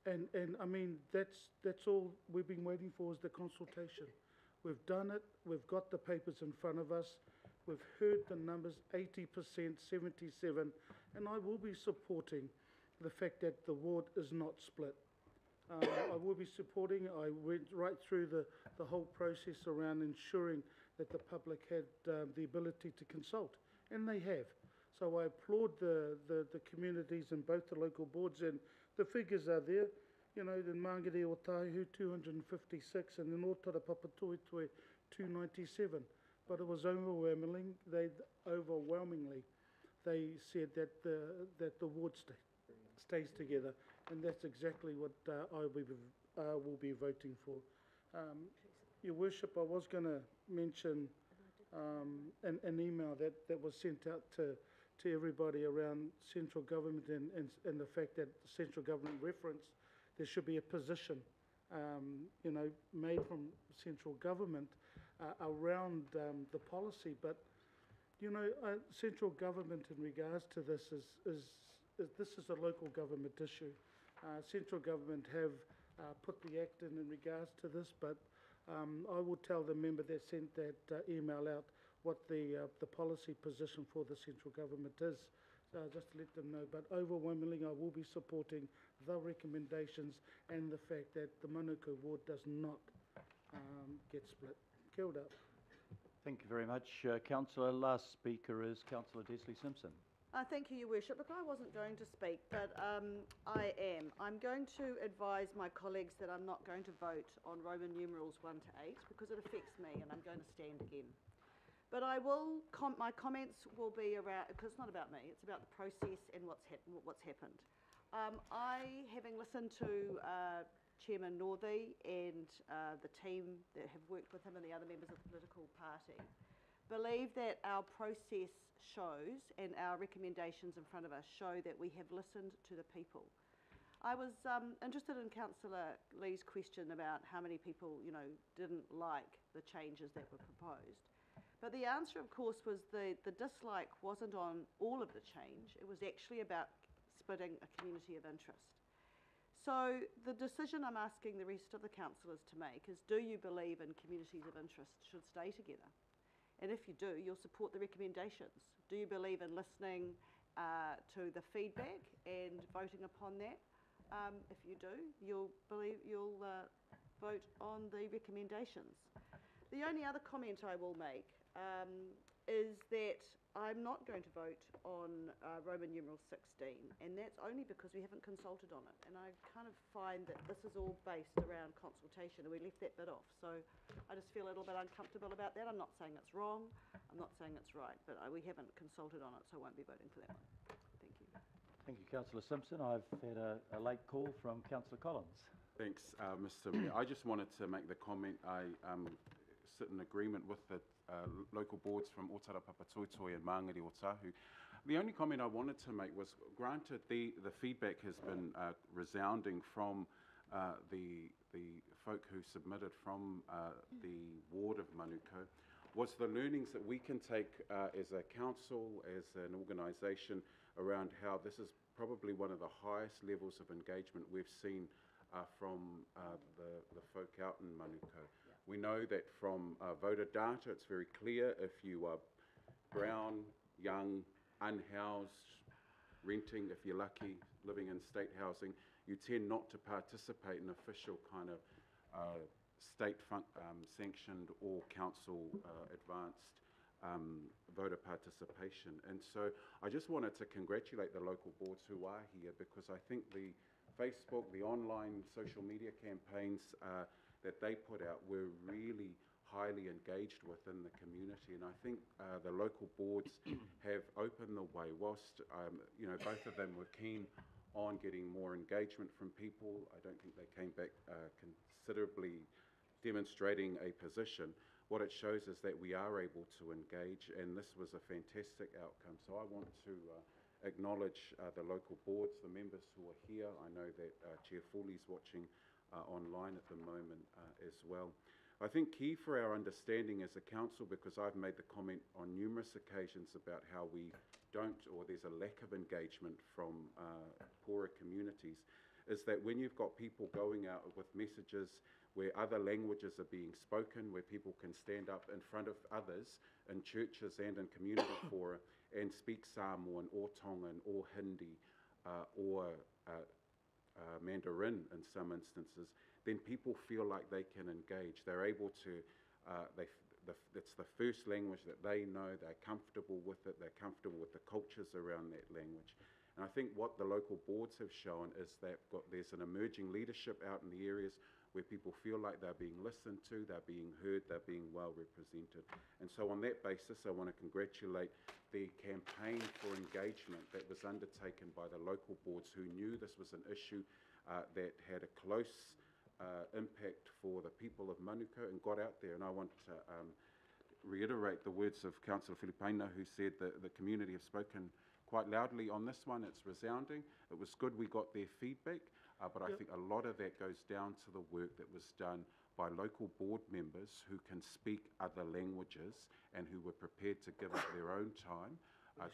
and I mean that's all we've been waiting for, is the consultation. We've done it. We've got the papers in front of us. We've heard the numbers, 80%, 77%, and I will be supporting the fact that the ward is not split. I will be supporting, I went right through the whole process around ensuring that the public had the ability to consult, and they have. So I applaud the communities in both the local boards, and the figures are there. You know, the Mangere Otahu, 256, and then Otara Papatoetoe, 297. But it was overwhelmingly, they said that the ward stays together, and that's exactly what I will be voting for. Your Worship, I was going to mention an email that was sent out to everybody around central government, and the fact that the central government reference, there should be a position, you know, made from central government around the policy. But you know, central government in regards to this this is a local government issue. Central government have put the act in regards to this, but I will tell the member that sent that email out what the policy position for the central government is, just to let them know. But overwhelmingly, I will be supporting the recommendations and the fact that the Monaco ward does not get split. Kia ora. Thank you very much, Councillor. Last speaker is Councillor Desley Simpson. Thank you, Your Worship. Look, I wasn't going to speak, but I am. I'm going to advise my colleagues that I'm not going to vote on Roman numerals 1 to 8 because it affects me, and I'm going to stand again. But I will, my comments will be around, because it's not about me, it's about the process and what's happened. Having listened to Chairman Northey and the team that have worked with him and the other members of the political party, believe that our process shows and our recommendations in front of us show that we have listened to the people. I was interested in Councillor Lee's question about how many people, you know, didn't like the changes that were proposed. But the answer, of course, was the dislike wasn't on all of the change. It was actually about splitting a community of interest. So the decision I'm asking the rest of the councillors to make is, do you believe in communities of interest should stay together? And if you do, you'll support the recommendations. Do you believe in listening to the feedback and voting upon that? If you do, you'll vote on the recommendations. The only other comment I will make is that I'm not going to vote on Roman numeral 16, and that's only because we haven't consulted on it. And I kind of find that this is all based around consultation, and we left that bit off. So I just feel a little bit uncomfortable about that. I'm not saying it's wrong, I'm not saying it's right, but we haven't consulted on it, so I won't be voting for that one. Thank you. Thank you, Councillor Simpson. I've had a late call from Councillor Collins. Thanks, Mr. Mayor. I just wanted to make the comment. I sit in agreement with the local boards from Otara Papatoetoe and Māngere Otahu. The only comment I wanted to make was, granted the feedback has been resounding from the folk who submitted from the ward of Monaco, was the learnings that we can take as a council, as an organisation, around how this is probably one of the highest levels of engagement we've seen from the folk out in Monaco. We know that from voter data, it's very clear if you are brown, young, unhoused, renting if you're lucky, living in state housing, you tend not to participate in official kind of state sanctioned or council advanced voter participation. And so I just wanted to congratulate the local boards who are here, because I think the Facebook, the online social media campaigns that they put out were really highly engaged within the community, and I think the local boards have opened the way. Whilst you know, both of them were keen on getting more engagement from people, I don't think they came back considerably demonstrating a position. What it shows is that we are able to engage, and this was a fantastic outcome. So I want to acknowledge the local boards, the members who are here. I know that Chair Foley's watching online at the moment as well. I think key for our understanding as a council, because I've made the comment on numerous occasions about how we don't, or there's a lack of engagement from poorer communities, is that when you've got people going out with messages where other languages are being spoken, where people can stand up in front of others in churches and in community fora and speak Samoan or Tongan or Hindi or Mandarin in some instances, then people feel like they can engage. They're able to, it's the first language that they know, they're comfortable with it, they're comfortable with the cultures around that language. And I think what the local boards have shown is that there's an emerging leadership out in the areas where people feel like they're being listened to, they're being heard, they're being well represented. And so on that basis, I want to congratulate the campaign for engagement that was undertaken by the local boards who knew this was an issue that had a close impact for the people of Monaco and got out there. And I want to reiterate the words of Councillor Filipina, who said that the community have spoken quite loudly on this one. It's resounding. It was good we got their feedback, but I think a lot of that goes down to the work that was done by local board members who can speak other languages and who were prepared to give up their own time.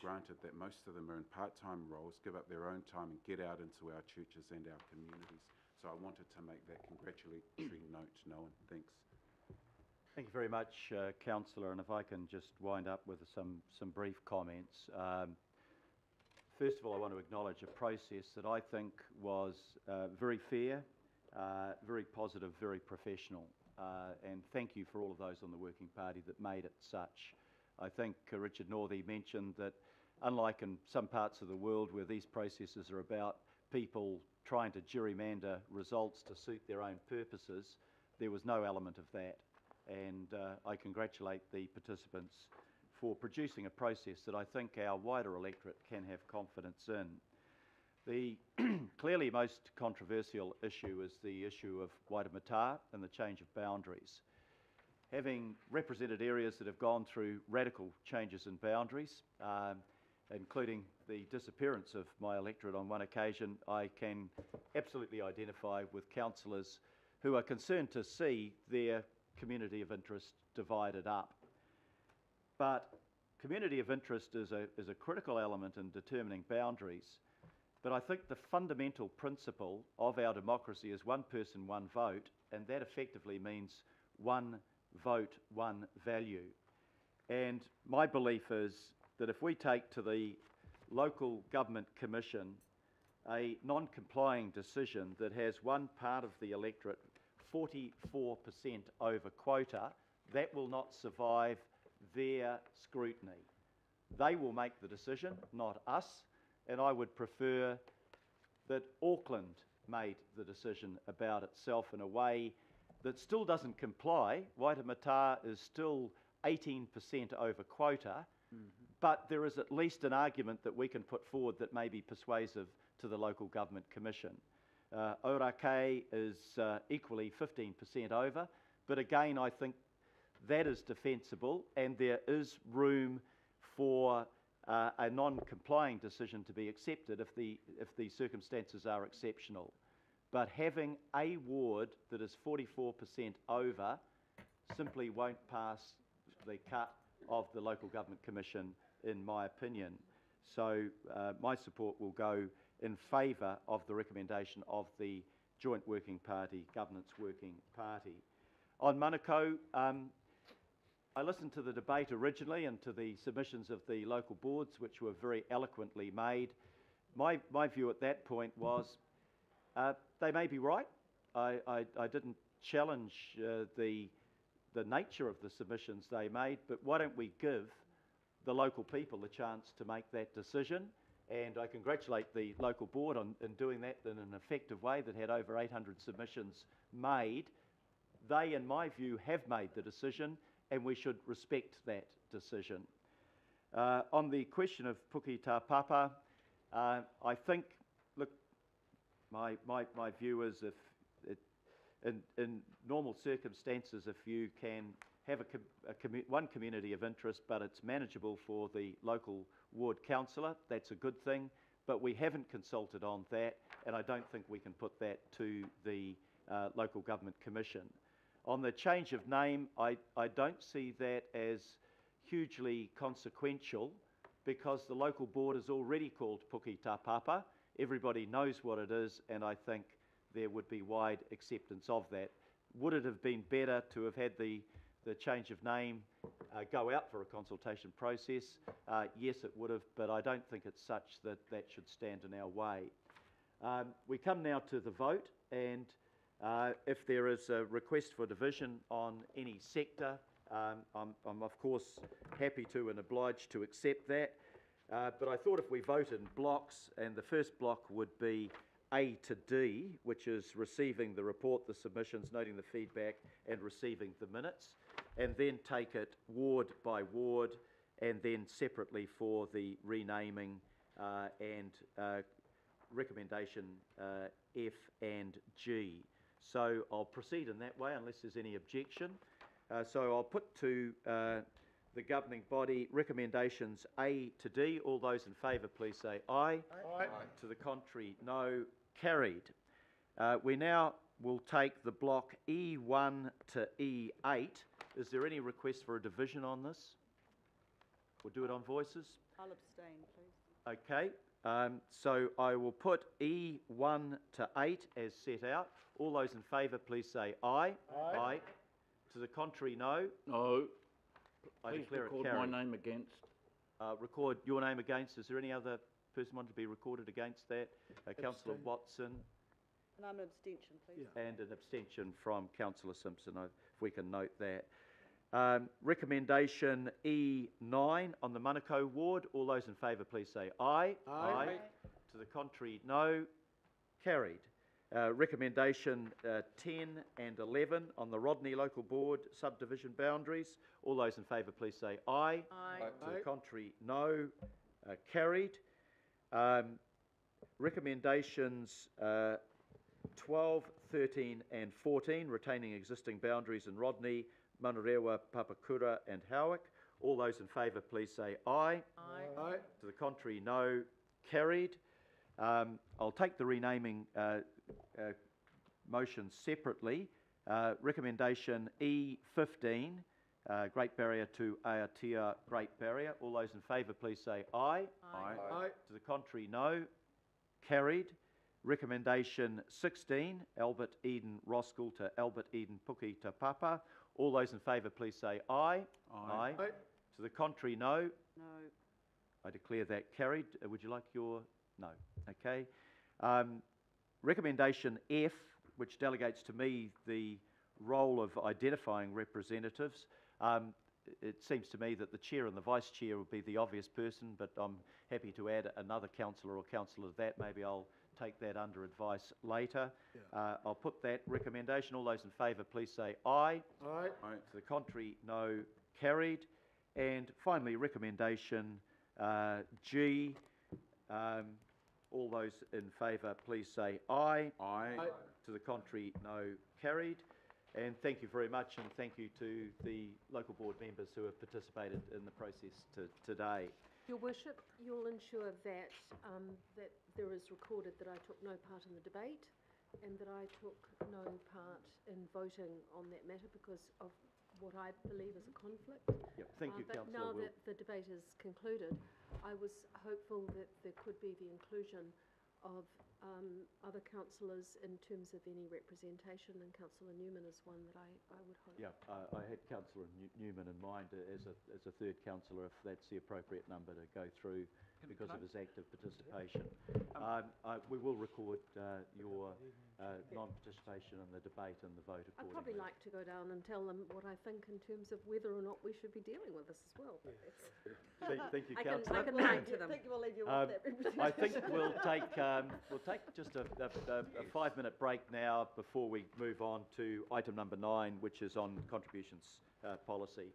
Granted that most of them are in part-time roles, give up their own time and get out into our churches and our communities. So I wanted to make that congratulatory note, Nolan. Thanks. Thank you very much, Councillor, and if I can just wind up with some brief comments. First of all, I want to acknowledge a process that I think was very fair, very positive, very professional, and thank you for all of those on the Working Party that made it such. I think Richard Northey mentioned that unlike in some parts of the world where these processes are about people trying to gerrymander results to suit their own purposes, there was no element of that. And I congratulate the participants for producing a process that I think our wider electorate can have confidence in. The clearly most controversial issue is the issue of Waitemata and the change of boundaries. Having represented areas that have gone through radical changes in boundaries, including the disappearance of my electorate on one occasion, I can absolutely identify with councillors who are concerned to see their community of interest divided up. But community of interest is a critical element in determining boundaries. But I think the fundamental principle of our democracy is one person, one vote, and that effectively means one vote, one value. And my belief is that if we take to the local government commission a non-complying decision that has one part of the electorate 44% over quota, that will not survive their scrutiny. They will make the decision, not us, and I would prefer that Auckland made the decision about itself in a way that still doesn't comply. Waitemata is still 18% over quota, but there is at least an argument that we can put forward that may be persuasive to the local government commission. Ōrākei is equally 15% over, but again I think that is defensible and there is room for a non-complying decision to be accepted if the circumstances are exceptional. But having a ward that is 44% over simply won't pass the cut of the local government commission, in my opinion. So my support will go in favour of the recommendation of the Joint Working Party, Governance Working Party. On Monaco, I listened to the debate originally and to the submissions of the local boards, which were very eloquently made. My view at that point was they may be right. I didn't challenge the nature of the submissions they made, but why don't we give the local people the chance to make that decision? And I congratulate the local board in doing that in an effective way that had over 800 submissions made. They, in my view, have made the decision and we should respect that decision. On the question of Puki Tā Papa, I think, look, my view is if in normal circumstances, if you can have one community of interest, but it's manageable for the local ward councillor, that's a good thing. But we haven't consulted on that, and I don't think we can put that to the local government commission. On the change of name, I don't see that as hugely consequential because the local board is already called Puki Tā Papa. Everybody knows what it is, and I think there would be wide acceptance of that. Would it have been better to have had the change of name go out for a consultation process? Yes, it would have, but I don't think it's such that that should stand in our way. We come now to the vote, and if there is a request for division on any sector, I'm of course happy to and obliged to accept that. But I thought if we vote in blocks, and the first block would be A to D, which is receiving the report, the submissions, noting the feedback, and receiving the minutes, and then take it ward by ward, and then separately for the renaming and recommendation F and G. So I'll proceed in that way unless there's any objection. So I'll put to the governing body recommendations A to D. All those in favour please say aye. Aye. To the contrary, no. Carried. We now will take the block E1 to E8. Is there any request for a division on this? We'll do it on voices. I'll abstain, please. Okay. So I will put E1 to 8 as set out. All those in favour please say aye. Aye. Aye. To the contrary, no. No. I Please declare record it carried. my name against. Record your name against. Is there any other person wanting to be recorded against that? Councillor Watson. And I'm an abstention, please. And an abstention from Councillor Simpson, if we can note that. Recommendation E9 on the Monaco ward. All those in favour please say aye. Aye. Aye. To the contrary, no. Carried. Recommendation 10 and 11 on the Rodney local board subdivision boundaries. All those in favour please say aye. Aye. To the contrary, no. Carried. Recommendations 12, 13 and 14, retaining existing boundaries in Rodney, Manurewa, Papakura and Howick. All those in favour please say aye. Aye. Aye. To the contrary, no. Carried. I'll take the renaming motion separately. Recommendation E15, Great Barrier to Aotea Great Barrier. All those in favour, please say aye. Aye. Aye. To the contrary, no. Carried. Recommendation 16, Albert Eden Roskill to Albert Eden Puki to Papa. All those in favour, please say aye. Aye. Aye. To the contrary, no. No. I declare that carried. Would you like your... No. Okay. Recommendation F, which delegates to me the role of identifying representatives. It seems to me that the chair and the vice chair would be the obvious person, but I'm happy to add another councillor or councillor to that. Maybe I'll take that under advice later. Yeah. I'll put that recommendation. All those in favour, please say aye. Aye. Aye. To the contrary, no. Carried. And finally, recommendation G. All those in favour, please say aye. Aye. Aye. To the contrary, no. Carried. And thank you very much, and thank you to the local board members who have participated in the process today. Your Worship, you'll ensure that that there is recorded that I took no part in the debate and that I took no part in voting on that matter because of what I believe is a conflict. Yep. Thank you, But Councillor. now that the debate is concluded, I was hopeful that there could be the inclusion of other councillors in terms of any representation, and Councillor Newman is one that I would hope. Yeah, I had Councillor Newman in mind as a third councillor, if that's the appropriate number to go through because of his active participation. We will record your non-participation in the debate and the vote accordingly. I'd probably like to go down and tell them what I think in terms of whether or not we should be dealing with this as well. But Thank you, I Councillor. can write to them. I think we'll leave you off that representation. I think we'll take just a 5-minute break now before we move on to item number 9, which is on contributions policy.